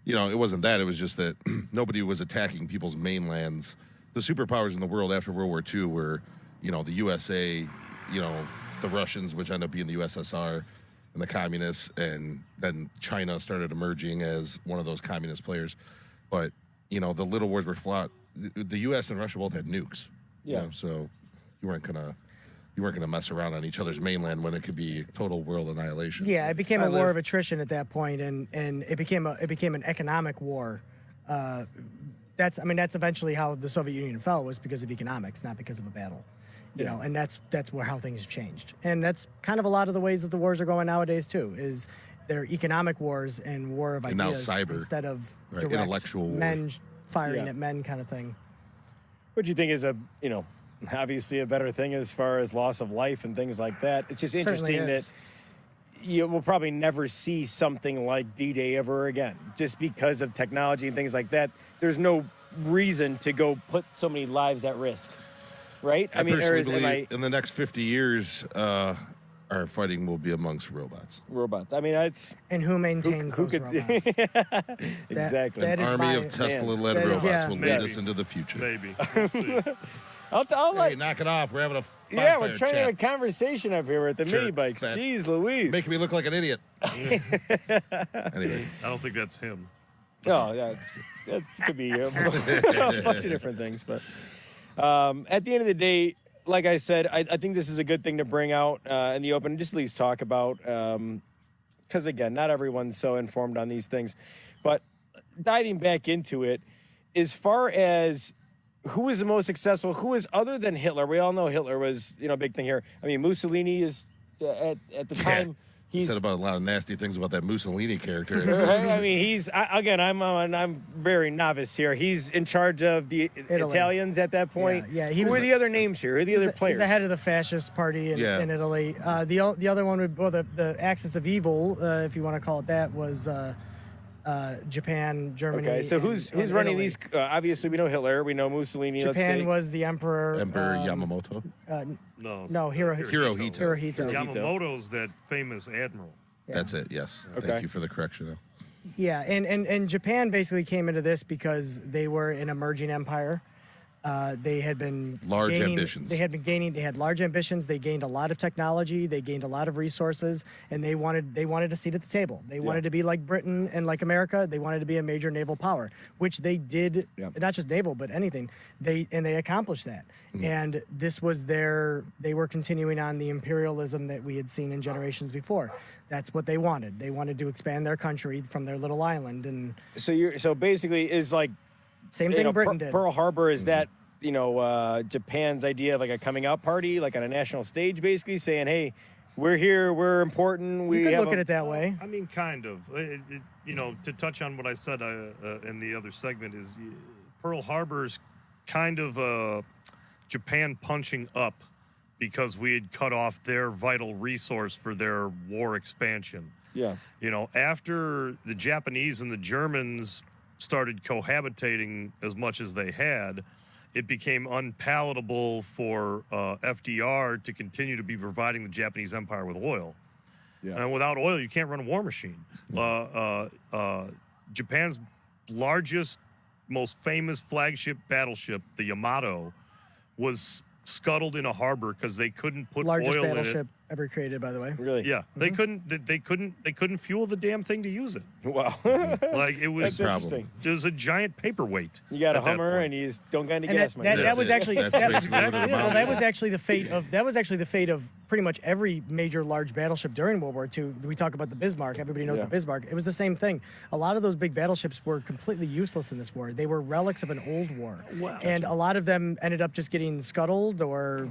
it wasn't that. It was just that nobody was attacking people's mainlands. The superpowers in the world after World War II were, the USA, the Russians, which ended up being the USSR, and the communists, and then China started emerging as one of those communist players. But, the little wars were fought. The US and Russia both had nukes. Yeah. So you weren't gonna mess around on each other's mainland when it could be total world annihilation. Yeah, it became a war of attrition at that point, and it became an economic war. That's eventually how the Soviet Union fell, was because of economics, not because of a battle. You know, and that's how things have changed. And that's kind of a lot of the ways that the wars are going nowadays too, is they're economic wars and war of And now ideas cyber. instead of Right, direct intellectual war. men firing Yeah. at men kind of thing. What do you think is obviously a better thing as far as loss of life and things like that? It's just Certainly interesting that is. you will probably never see something like D-Day ever again, just because of technology and things like that. There's no reason to go put so many lives at risk, right? I personally believe am in the next 50 years, our fighting will be amongst robots. robots? I mean, it's And who maintains who those could robots? exactly. that is Army my- of Tesla-led that is- robots yeah. will lead Maybe. us into the future. Maybe. We'll see. I'll Hey, let, knock it off. We're having a yeah, bonfire we're trying to have a chat. conversation up here with the Sure, mini bikes. fat. Jeez Louise. Making me look like an idiot. Anyway, I don't think that's him. Oh, yeah, that could be a bunch of different things. But at the end of the day, like I said, I think this is a good thing to bring out in the open and just at least talk about. Because, again, not everyone's so informed on these things. But diving back into it, as far as who is the most successful, who is other than Hitler? We all know Hitler was, a big thing here. I mean, Mussolini is, at the time... he said about a lot of nasty things about that Mussolini character. Right? I mean, I'm very novice here. He's in charge of the Italy. Italians at that point. Yeah, he Who was are the other names here? Who are the other He's players? the head of the fascist party in Italy. The other one would, the axis of evil, if you want to call it that, was Japan, Germany. Okay, so who's and running Italy. these? Obviously, we know Hitler. We know Mussolini. let's Japan say. was the emperor. Emperor Yamamoto. No. No, Hirohito. Hirohito. Yamamoto's that famous admiral. Yeah. That's it. Yes. Okay. Thank you for the correction. Yeah, and Japan basically came into this because they were an emerging empire. They had been Large gaining- ambitions. They had large ambitions. They gained a lot of technology. They gained a lot of resources, and they wanted a seat at the table. They wanted to be like Britain and like America. They wanted to be a major naval power, which they did. Yeah. Not just naval, but anything. They accomplished that. And this was they were continuing on the imperialism that we had seen in generations before. That's what they wanted. They wanted to expand their country from their little island, and So basically, is like same thing Britain did. Pearl Harbor is that Japan's idea of like a coming out party, like on a national stage, basically saying, "Hey, we're here, we're important." We You could have look at it that way. I mean, kind of. To touch on what I said in the other segment is Pearl Harbor's kind of Japan punching up because we had cut off their vital resource for their war expansion. Yeah. After the Japanese and the Germans started cohabitating as much as they had, it became unpalatable for FDR to continue to be providing the Japanese empire with oil. Yeah. And without oil, you can't run a war machine. Japan's largest, most famous flagship battleship, the Yamato, was scuttled in a harbor because they couldn't put Largest oil in it. battleship ever created, by the way. Really? Yeah, they couldn't fuel the damn thing to use it. Wow. Like it was, That's interesting. it was a giant paperweight. You got a at that Hummer, point. and you just don't got any And gas that, money. that, that was it. actually That's basically what it exactly- amounts that to. was actually the fate of pretty much every major large battleship during World War II. We talk about the Bismarck. Everybody knows Yeah. the Bismarck. It was the same thing. A lot of those big battleships were completely useless in this war. They were relics of an old war, and a lot of them ended up just getting scuttled or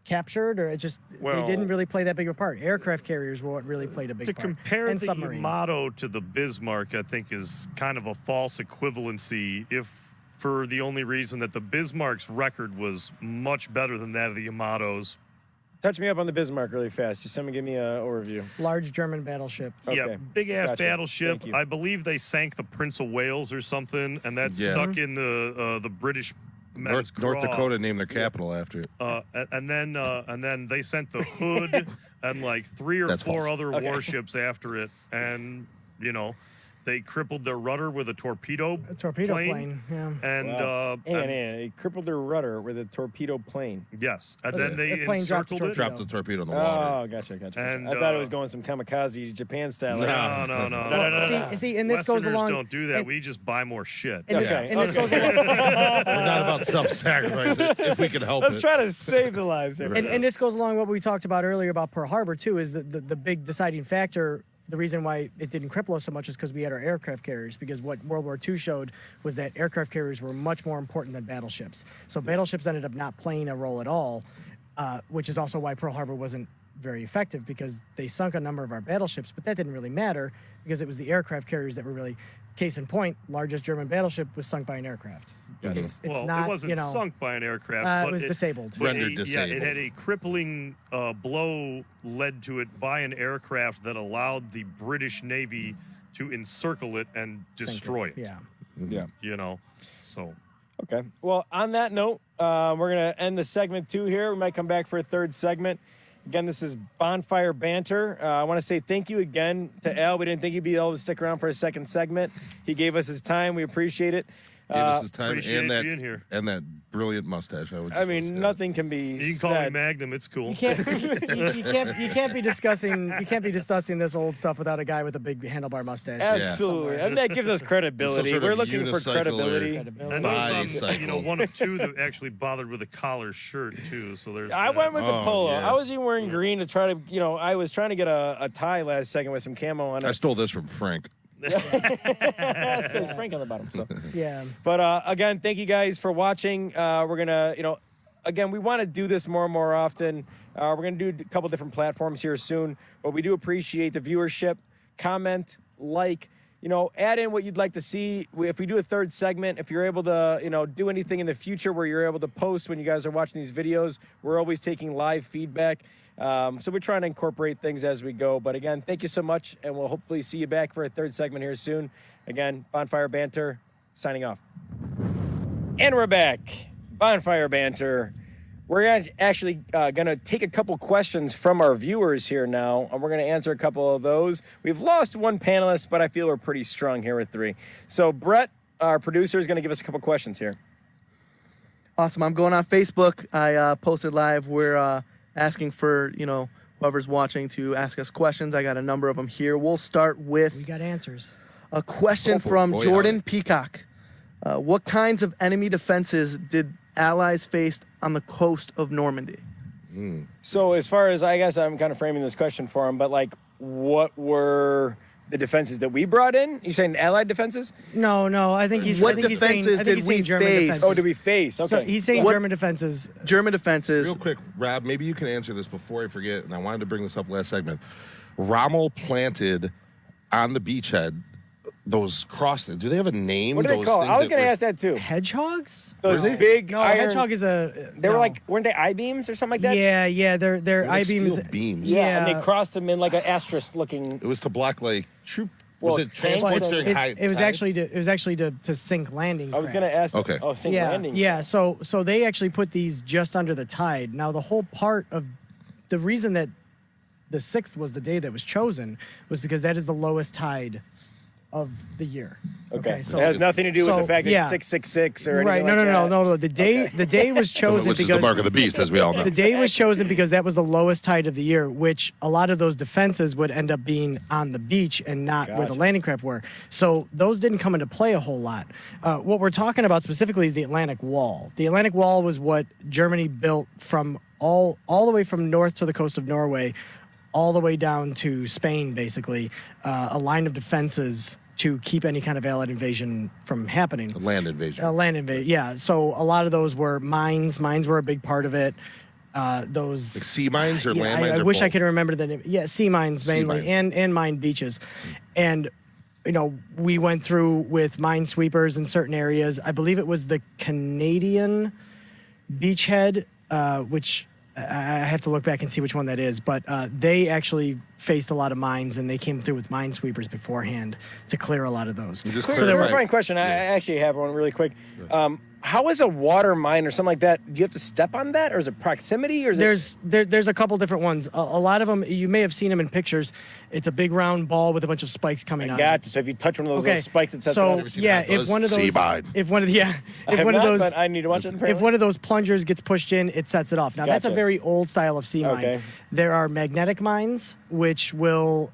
captured, or they didn't really play that big of a part. Aircraft carriers were what really played a big To part. compare and the submarines. Yamato to the Bismarck, I think is kind of a false equivalency, if for the only reason that the Bismarck's record was much better than that of the Yamato's. Touch me up on the Bismarck really fast. Just someone give me an overview. Large German battleship. Yeah, Okay. big ass Gotcha. battleship. Thank you. I believe they sank the Prince of Wales or something, and that's Yeah. stuck in the British men's North craw. Dakota named their capital after it. And then they sent the Hood and like 3 or That's 4 false. other Okay. warships after it, and they crippled their rudder with a torpedo A torpedo plane. Yeah. and Wow. and and they crippled their rudder with a torpedo plane. yes, and Okay. then they The plane dropped the encircled it. torpedo. Dropped the torpedo in the water. Oh, gotcha. And, I thought it was uh, going some kamikaze Japan style. No. No. See, and this goes Westerners along. don't do that. and- We just buy more shit. And this, Okay, and this okay. goes along. We're not about self-sacrifice if we can help Let's it. try to save the lives here. And this goes along what we talked about earlier about Pearl Harbor too, is the big deciding factor the reason why it didn't cripple us so much is because we had our aircraft carriers, because what World War II showed was that aircraft carriers were much more important than battleships. So battleships ended up not playing a role at all, which is also why Pearl Harbor wasn't very effective, because they sunk a number of our battleships, but that didn't really matter because it was the aircraft carriers that were really, case in point, largest German battleship was sunk by an aircraft. It's well, not, it wasn't sunk by an aircraft, but it was disabled. Rendered Yeah, disabled. it had a crippling blow led to it by an aircraft that allowed the British Navy to encircle it and Sink destroy it. Yeah. Yeah. You know, so Okay. Well, on that note, we're going to end the segment 2 here. We might come back for a third segment. Again, this is Bonfire Banter. I want to say thank you again to Al. We didn't think he'd be able to stick around for a second segment. He gave us his time. We appreciate it. Gave us his time appreciate and being here. that brilliant mustache. I mean, nothing can be You can call me said. Magnum. It's cool. You can't be discussing this old stuff without a guy with a big handlebar mustache. Absolutely. And that gives us credibility. Some sort We're of looking for unicycle or- credibility. And Body there's, cycle. one of two that actually bothered with a collar shirt too. So there's. I that. went with the Oh, polo. yeah. I was even wearing green to try to, I was trying to get a tie last second with some camo on I it. stole this from Frank. It says Frank on the bottom. So. Yeah. But again, thank you guys for watching. We're gonna, again, we want to do this more and more often. We're gonna do a couple different platforms here soon, but we do appreciate the viewership. Comment, like, add in what you'd like to see. If we do a third segment, if you're able to, do anything in the future where you're able to post when you guys are watching these videos, we're always taking live feedback. So we're trying to incorporate things as we go. But again, thank you so much, and we'll hopefully see you back for a third segment here soon. Again, Bonfire Banter, signing off. And we're back. Bonfire Banter. We're actually going to take a couple questions from our viewers here now, and we're going to answer a couple of those. We've lost one panelist, but I feel we're pretty strong here with 3. So Brett, our producer, is going to give us a couple questions here. Awesome. I'm going on Facebook. I posted live. We're asking for, whoever's watching to ask us questions. I got a number of them here. We'll start with We got answers. a question from boy, Jordan howdy. Peacock. What kinds of enemy defenses did Allies face on the coast of Normandy? So as far as, I guess I'm kind of framing this question for him, but what were the defenses that we brought in? You saying Allied defenses? No, I think he's. What I think he's saying, defenses I think he's did we saying German face? defenses. Oh, did we face? Okay. So he's saying What- German defenses. German defenses. Real quick, Rob, maybe you can answer this before I forget, and I wanted to bring this up last segment. Rommel planted on the beachhead those crosses. Do they have a name? What are they those called? things I was that going to were- ask that too. Hedgehogs? Those Were they? big No, iron. hedgehog is a. They were weren't they I-beams or something like that? Yeah, they're They're like I-beams. steel beams. Yeah, and Yeah. they crossed them in like an asterisk looking. It was to block troop. Well, Was it tanks transports and- during high It was tide? actually to sink landing. I was going to crafts. ask. Okay. Oh, sink Yeah, landing. yeah. So they actually put these just under the tide. Now the whole part of the reason that the 6th was the day that was chosen was because that is the lowest tide of the year. Okay. so it has nothing to do with the fact that yeah. it's 666 or Right. anything No, like no. that. The day was chosen Which is because the mark of the beast, as we all know. the day was chosen because that was the lowest tide of the year, which a lot of those defenses would end up being on the beach and not where the Gotcha. landing craft were. So those didn't come into play a whole lot. What we're talking about specifically is the Atlantic Wall. The Atlantic Wall was what Germany built from all the way from north to the coast of Norway, all the way down to Spain, basically, a line of defenses to keep any kind of Allied invasion from happening. Land invasion. Land invasion, yeah. So a lot of those were mines. Mines were a big part of it. Those Like sea mines or yeah, land mines? I or wish I both? could remember the name. Yeah, sea mines Sea mainly, mines. and mine beaches, and we went through with minesweepers in certain areas. I believe it was the Canadian beachhead, which I have to look back and see which one that is, but they actually faced a lot of mines, and they came through with minesweepers beforehand to clear a lot of those. And just Quick, clarify- clarifying question. I actually have one really quick. How is a water mine or something like that? Do you have to step on that, or is it proximity, or is There's a couple different ones. A lot of them, you may have seen them in pictures. It's a big round ball with a bunch of spikes coming it? out. of it. Gotcha. So if you touch one of those little spikes, it sets it so off. Ever seen yeah, Hot if Buzz? one of Sea those, mine. if one of the, I if have one of not, those, but I need to watch it. if apparently. one of those plungers gets pushed in, it sets it off. Now that's a Gotcha. very old style of sea mine. Okay. There are magnetic mines which will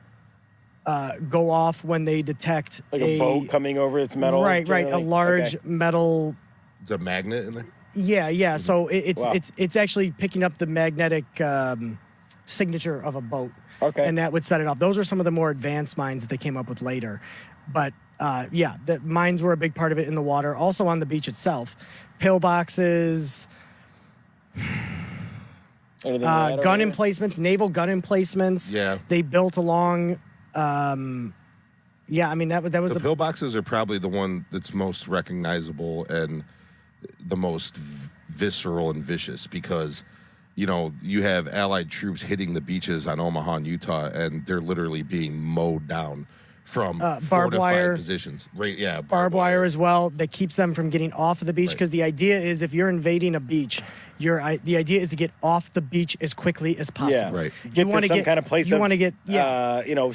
go off when they detect like a boat coming over its metal. Right, a generally? large Okay. metal. Is there a magnet in there? Yeah. So Wow. it's actually picking up the magnetic signature of a boat. Okay. And that would set it off. Those were some of the more advanced mines that they came up with later. But the mines were a big part of it in the water. Also on the beach itself, pillboxes, gun emplacements, naval gun emplacements. Yeah. They built along. That was The pillboxes are probably the one that's most recognizable and the most visceral and vicious because, you have Allied troops hitting the beaches on Omaha and Utah, and they're literally being mowed down from barbed fortified wire positions. Right? Yeah. Barbed wire as well that keeps them from getting off of the beach because the idea is if you're invading a beach, the idea is to get off the beach as quickly as possible. Yeah. Right. You want to get kind of place. You want to get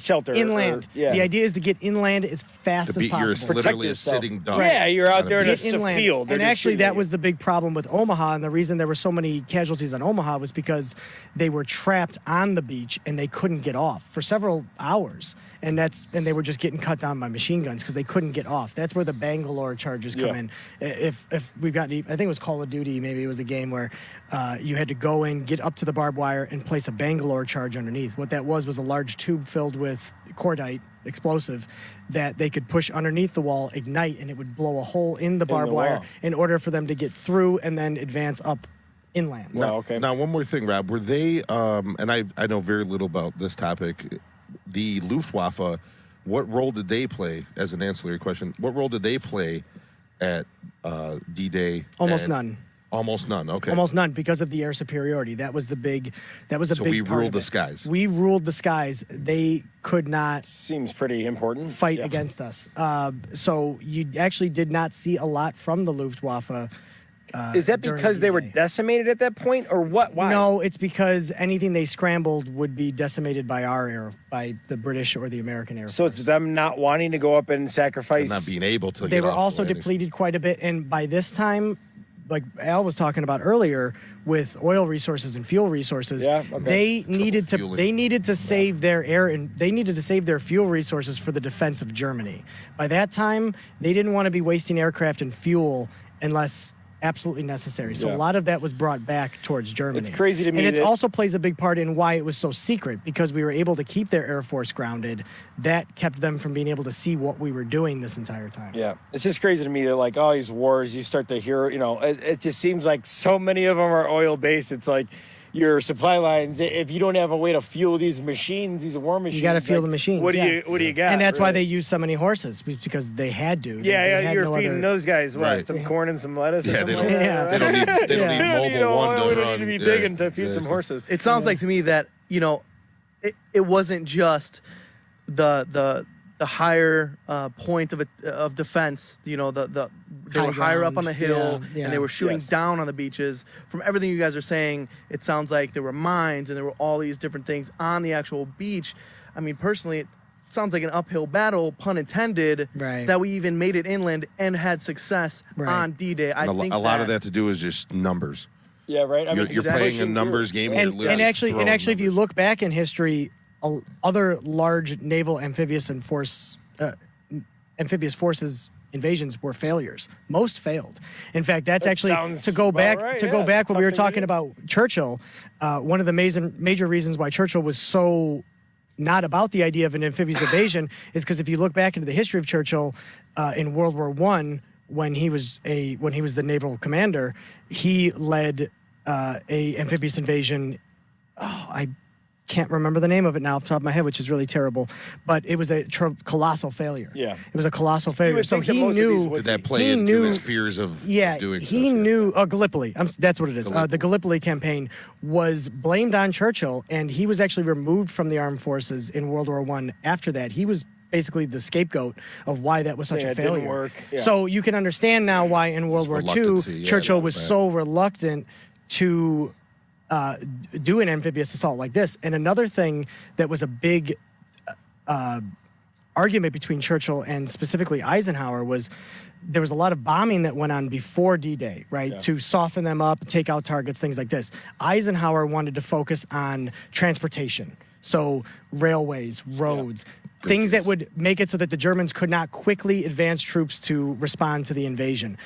shelter inland. The idea is to get inland as fast as possible. You're literally a sitting duck. Yeah, you're out there in a inland. field. And actually, that was the big problem with Omaha, and the reason there were so many casualties on Omaha was because they were trapped on the beach and they couldn't get off for several hours. And they were just getting cut down by machine guns because they couldn't get off. That's where the Bangalore charges come in. If we've got, I think it was Call of Duty, maybe it was a game where you had to go in, get up to the barbed wire, and place a Bangalore charge underneath. What that was a large tube filled with cordite explosive that they could push underneath the wall, ignite, and it would blow a hole in the barbed wire in order for them to get through and then advance up inland. No, okay. Now, one more thing, Rob. Were they, and I know very little about this topic, the Luftwaffe, what role did they play, as an ancillary question, what role did they play at D-Day? Almost none. Almost none, okay. Almost none because of the air superiority. That was a big part of it. So we ruled the skies. We ruled the skies. They could not seems pretty important. Fight against us. So you actually did not see a lot from the Luftwaffe. Is that because they were decimated at that point, or what? Why? No, it's because anything they scrambled would be decimated by the British or the American Air Force. So it's them not wanting to go up and sacrifice. And not being able to. They were also depleted quite a bit, and by this time, like Al was talking about earlier, with oil resources and fuel resources, they needed to save their air and they needed to save their fuel resources for the defense of Germany. By that time, they didn't want to be wasting aircraft and fuel unless absolutely necessary. So a lot of that was brought back towards Germany. It's crazy to me. And it also plays a big part in why it was so secret, because we were able to keep their Air Force grounded. That kept them from being able to see what we were doing this entire time. Yeah. It's just crazy to me that, like, all these wars, you start to hear, it just seems like so many of them are oil-based. It's like your supply lines, if you don't have a way to fuel these machines, these war machines. You got to fuel the machines. What do you got? And that's why they use so many horses, because they had to. You're feeding those guys some corn and some lettuce. Yeah, they don't need Mobile One to run. We don't need to be digging to feed some horses. It sounds like to me that it wasn't just the higher point of defense. They were higher up on the hill and they were shooting down on the beaches. From everything you guys are saying, it sounds like there were mines and there were all these different things on the actual beach. I mean, personally, it sounds like an uphill battle, pun intended, that we even made it inland and had success on D-Day. I think a lot of that to do is just numbers. Yeah, right. I mean, you're playing a numbers game, and actually, if you look back in history, other large naval amphibious forces invasions were failures. Most failed. In fact, that's actually to go back when we were talking about Churchill. One of the major reasons why Churchill was so not about the idea of an amphibious invasion is because if you look back into the history of Churchill in World War I, when he was the naval commander, he led a amphibious invasion. I can't remember the name of it now off the top of my head, which is really terrible, but it was a colossal failure. Yeah, it was a colossal failure. So he knew. Did that play into his fears of doing? He knew. Gallipoli. That's what it is. The Gallipoli campaign was blamed on Churchill, and he was actually removed from the armed forces in World War I. After that, he was basically the scapegoat of why that was such a failure. Didn't work. Yeah. So you can understand now why in World War II Churchill was so reluctant to do an amphibious assault like this. And another thing that was a big argument between Churchill and specifically Eisenhower was there was a lot of bombing that went on before D-Day, right? To soften them up, take out targets, things like this. Eisenhower wanted to focus on transportation. So railways, roads, things that would make it so that the Germans could not quickly advance troops to respond to the invasion.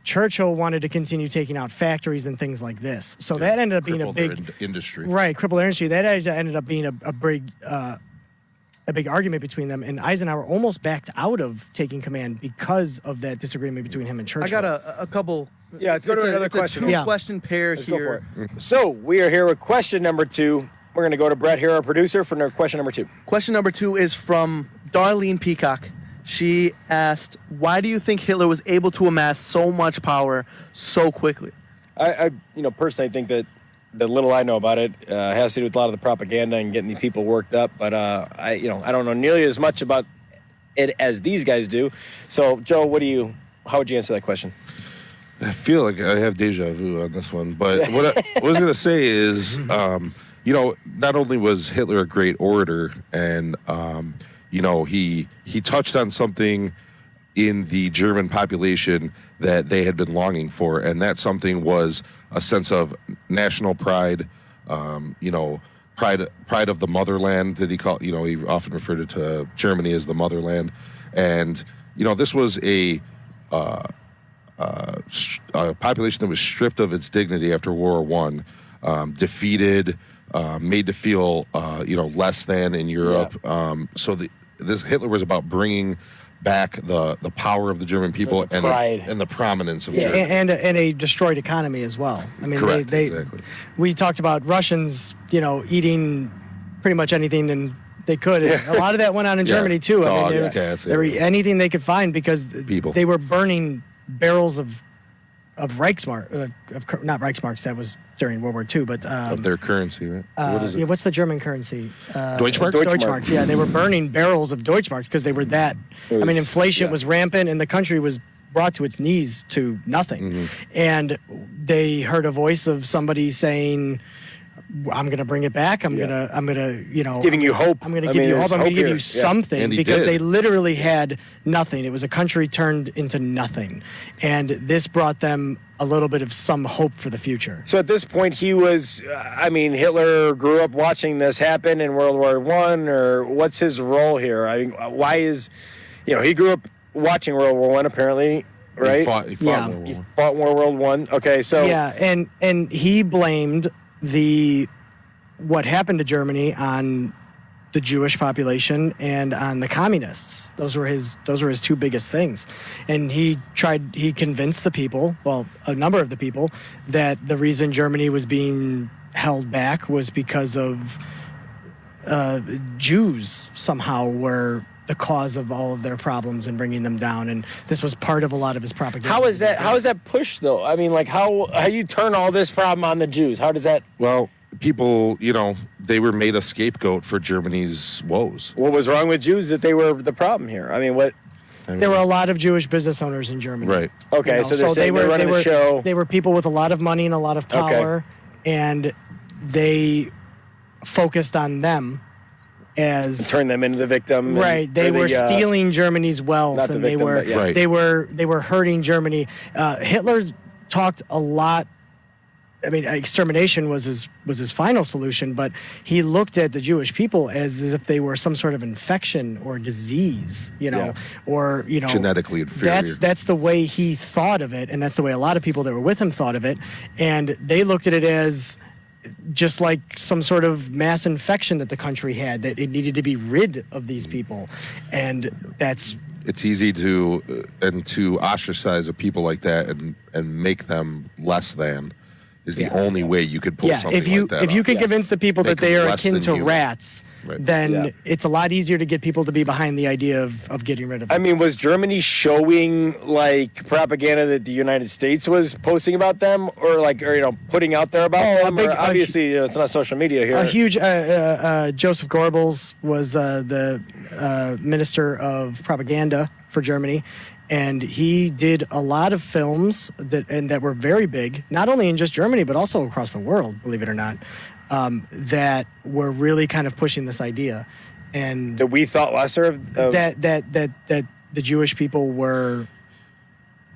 Churchill wanted to continue taking out factories and things like this. So that ended up being a Crippled their big industry. Right, crippled their industry. That ended up being a big argument between them, and Eisenhower almost backed out of taking command because of that disagreement between him and Churchill. I got a couple. Yeah, let's go to another question. It's a Yeah. two-question pair Let's go here. for it. So we are here with question number 2. We're going to go to Brett here, our producer, for question number 2. Question number 2 is from Darlene Peacock. She asked, "Why do you think Hitler was able to amass so much power so quickly?" I personally think that the little I know about it has to do with a lot of the propaganda and getting the people worked up. But I don't know nearly as much about it as these guys do. So, Joe, how would you answer that question? I feel like I have deja vu on this one, but what I was going to say is, not only was Hitler a great orator, and he touched on something in the German population that they had been longing for, and that something was a sense of national pride, pride of the motherland that he called. He often referred it to Germany as the motherland, and this was a population that was stripped of its dignity after World War I, defeated, made to feel less than in Europe. Yeah. This Hitler was about bringing back the power of the German people The pride. and the prominence of Yeah, Germany. and a destroyed economy as well. I mean, Correct, they exactly. we talked about Russians, eating pretty much anything and they could. And a lot of that went on in Yeah. Germany too. Dogs, They cats, they were anything they could find because People. they were burning barrels of Reichsmark, not Reichsmarks. That was during World War II, but Of their currency, right? What is it? yeah, what's the German currency? Deutschmark? Deutschmarks. Yeah, they were burning barrels of Deutschmarks because they were that. It was- inflation yeah. was rampant, and the country was brought to its knees to nothing. Mm-hmm. And they heard a voice of somebody saying, "I'm going to bring it back. I'm Yeah. gonna, Giving you hope. I'm going to I give mean, you hope. there's I'm going to give here. you Yeah. something," And he because did. they literally had nothing. It was a country turned into nothing, and this brought them a little bit of some hope for the future. So at this point, Hitler grew up watching this happen in World War I, or what's his role here? Why is, he grew up watching World War I, apparently, right? He fought Yeah. World War He I. fought in World War I. Okay, so Yeah, and he blamed what happened to Germany on the Jewish population and on the communists. Those were his two biggest things. And he convinced the people, a number of the people, that the reason Germany was being held back was because of Jews somehow were the cause of all of their problems and bringing them down, and this was part of a lot of his propaganda. how is that pushed, though? How you turn all this problem on the Jews? How does that... Well, people, they were made a scapegoat for Germany's woes. What was wrong with Jews that they were the problem here? What... There were a lot of Jewish business owners in Germany. Right. Okay, so they're saying they're running the show. They were people with a lot of money and a lot of power, and they focused on them as Turn them into the victim. right. They were stealing Germany's wealth, not the and victim, but yeah. Right. they were hurting Germany. Hitler talked a lot. Extermination was his final solution, but he looked at the Jewish people as if they were some sort of infection or disease, or Genetically inferior. That's the way he thought of it, and that's the way a lot of people that were with him thought of it, and they looked at it as just like some sort of mass infection that the country had, that it needed to be rid of these people, and that's. It's easy to ostracize a people like that and make them less than. Is the only way you could pull something like that if you off. can convince the people Make that they them are less akin than to human. rats, Right. then it's a lot easier to get people to be behind the idea of getting rid of them. Was Germany showing propaganda that the United States was posting about them, or putting out there about them? Obviously, it's not social media here. A huge Joseph Goebbels was the minister of propaganda for Germany, and he did a lot of films that were very big, not only in just Germany but also across the world, believe it or not, that were really kind of pushing this idea, and that we thought lesser of. that the Jewish people were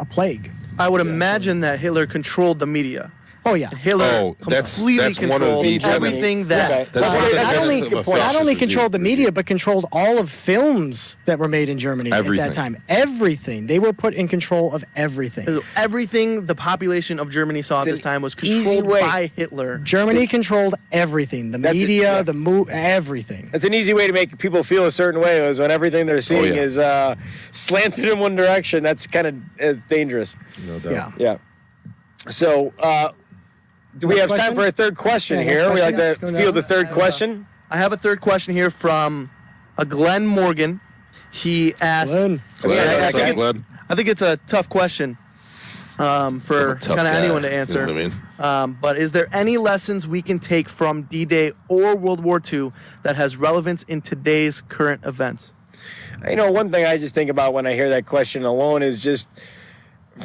a plague. I would imagine that Hitler controlled the media. Oh yeah. Hitler that's completely one of the controlled everything that. Okay. That's one of the Not only- tenets of a not Not only fascist controlled the regime. media, but controlled all of films that were made in Germany Everything. at that time. Everything. They were put in control of everything. Everything the population of Germany saw at It's this time was an easy controlled way. by Hitler. Germany controlled everything. The That's it, media, yeah. the everything. It's an easy way to make people feel a certain way is when everything they're seeing yeah. is slanted in one direction. That's kind of dangerous. No doubt. Yeah. Yeah. So, do we Next have time question? for a third question Yeah, next here? We like question. to Let's go field down. the third question. I have a third question here from a Glenn Morgan. He asked. Glenn. Glad, Yeah, that's okay. all, glad. I think it's a tough question for Tough kind of guy, anyone to you know answer. what I mean? But is there any lessons we can take from D-Day or World War II that has relevance in today's current events? You know, one thing I just think about when I hear that question alone is just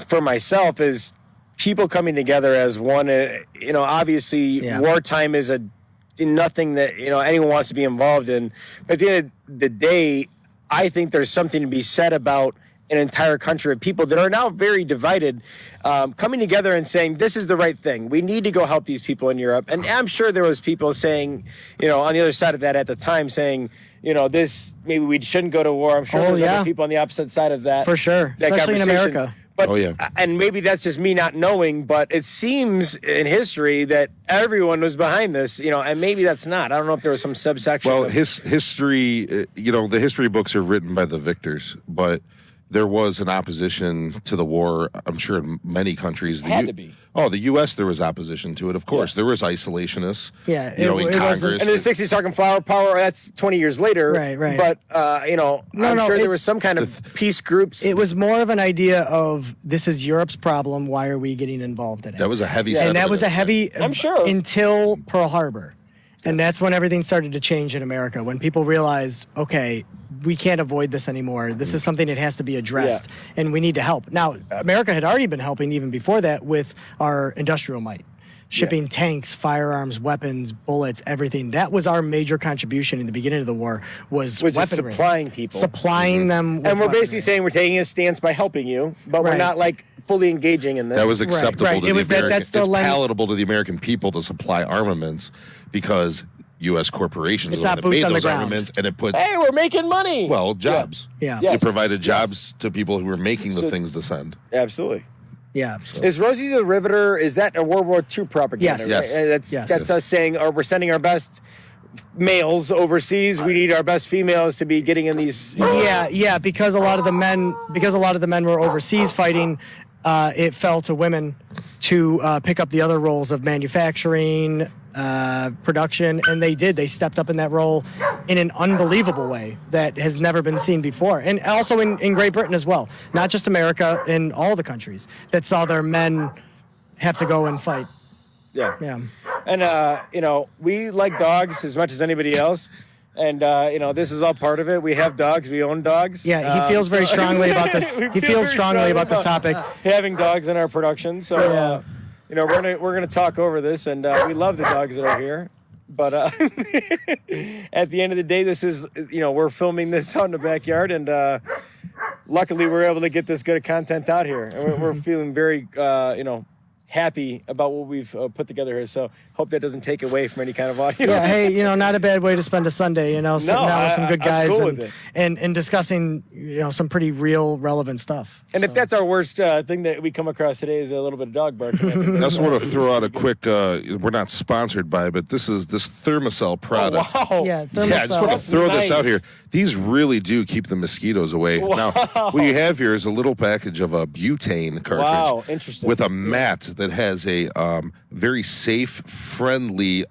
for myself is people coming together as one. You know, obviously Yeah. wartime is nothing that anyone wants to be involved in. But at the end of the day, I think there's something to be said about an entire country of people that are now very divided, coming together and saying this is the right thing. We need to go help these people in Europe. And I'm sure there was people saying, on the other side of that at the time saying, this maybe we shouldn't go to war. I'm sure Oh, there's yeah. other people on the opposite side of that. For sure. that Especially in conversation. America. But, Oh, yeah. And maybe that's just me not knowing, but it seems in history that everyone was behind this, and maybe that's not. I don't know if there was some subsection. Well, of- history, the history books are written by the victors, but there was an opposition to the war, I'm sure, in many countries. Had to be. Oh, the U.S., there was opposition to it, of course. Yeah. There was isolationists, Yeah, in it wasn't- Congress. and in the 60s, talking flower power, that's 20 years later. Right. But, I'm sure there was some kind of peace groups. It was more of an idea of this is Europe's problem. Why are we getting involved in it? That was a heavy Yeah. and that sentiment. was a heavy. I'm sure. Until Pearl Harbor, and that's when everything started to change in America. When people realized, okay, we can't avoid this anymore. This is something that has to be addressed, and we need to help. Now, America had already been helping even before that with our industrial might. Shipping tanks, firearms, weapons, bullets, everything. That was our major contribution in the beginning of the war. Was Which is weaponry. supplying people. Supplying them. With And we're basically weaponry. saying we're taking a stance by helping you, but we're Right. not like fully engaging in this. That was acceptable right. to It the was that- American. that's the it's lang- palatable to the American people to supply armaments because U.S. corporations It's are the not one that boots made on the those ground. armaments, and it put Hey, we're making money. jobs. Yeah. Yeah. It provided jobs to people who were making the So- things to send. Absolutely. Yeah. Is Rosie the Riveter? Is that a World War II propaganda? Yes. Yes. Right? Yes. That's us saying, we're sending our best males overseas. We need our best females to be getting in these. Yeah, because a lot of the men were overseas fighting. It fell to women to pick up the other roles of manufacturing, production, and they did. They stepped up in that role in an unbelievable way that has never been seen before, and also in Great Britain as well. Not just America, in all the countries that saw their men have to go and fight. Yeah. Yeah. And we like dogs as much as anybody else. And this is all part of it. We have dogs. We own dogs. Yeah, he feels very strongly about this. We He feel feels very strongly about this topic. having dogs in our production. So we're gonna talk over this, and we love the dogs that are here. But at the end of the day, this is we're filming this out in the backyard, and luckily we're able to get this good content out here, and we're feeling very happy about what we've put together here. So hope that doesn't take away from any kind of audio. Yeah, hey, not a bad way to spend a Sunday, sitting down with some good I'm guys cool with it. and discussing, some pretty real relevant stuff. And if that's our worst thing that we come across today is a little bit of dog barking. I think I also want to throw out a quick. We're not sponsored by, but this Thermacell product. wow. Yeah, Yeah, I just want to That's throw this nice. out here. These really do keep the mosquitoes away. Now, what you have here is a little package of a butane cartridge Wow, interesting. with a mat that has a very safe, friendly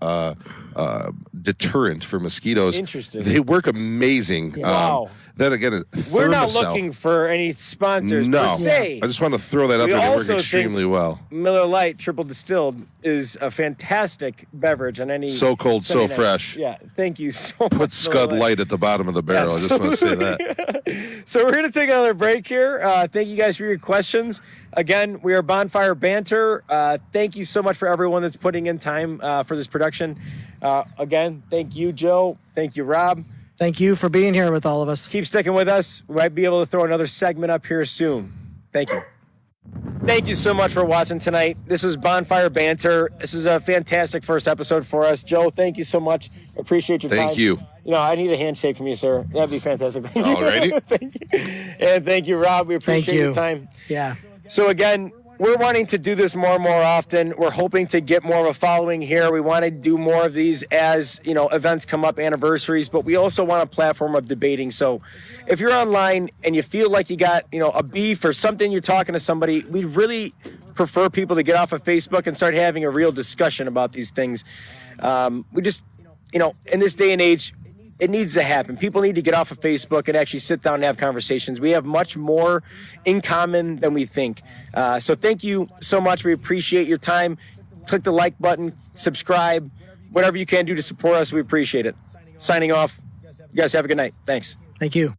deterrent for mosquitoes. Interesting. They work amazing. Wow. Then again, We're not Thermacell. looking for any sponsors No, per se. I just want to throw that out We there. They work also think- extremely well. Miller Lite triple distilled is a fantastic beverage on any So cold, so Sunday night. fresh. Yeah, thank you so much. Put Scud Miller Light at the bottom of the barrel. I just want to say that. So we're going to take another break here. Thank you guys for your questions. Again, we are Bonfire Banter. Thank you so much for everyone that's putting in time for this production. Again, thank you, Joe. Thank you, Rob. Thank you for being here with all of us. Keep sticking with us. We might be able to throw another segment up here soon. Thank you. Thank you so much for watching tonight. This is Bonfire Banter. This is a fantastic first episode for us. Joe, thank you so much. Appreciate your time. Thank you. You know, I need a handshake from you, sir. That'd be fantastic. Thank you. Alrighty. Thank you. And thank you, Rob. We appreciate your time. Yeah. So again, we're wanting to do this more and more often. We're hoping to get more of a following here. We want to do more of these as, you know, events come up, anniversaries, but we also want a platform of debating. So if you're online and you feel like you got, you know, a beef or something, you're talking to somebody, we really prefer people to get off of Facebook and start having a real discussion about these things. We just, you know, in this day and age, it needs to happen. People need to get off of Facebook and actually sit down and have conversations. We have much more in common than we think. So thank you so much. We appreciate your time. Click the like button, subscribe, whatever you can do to support us. We appreciate it. Signing off. You guys have a good night. Thanks. Thank you.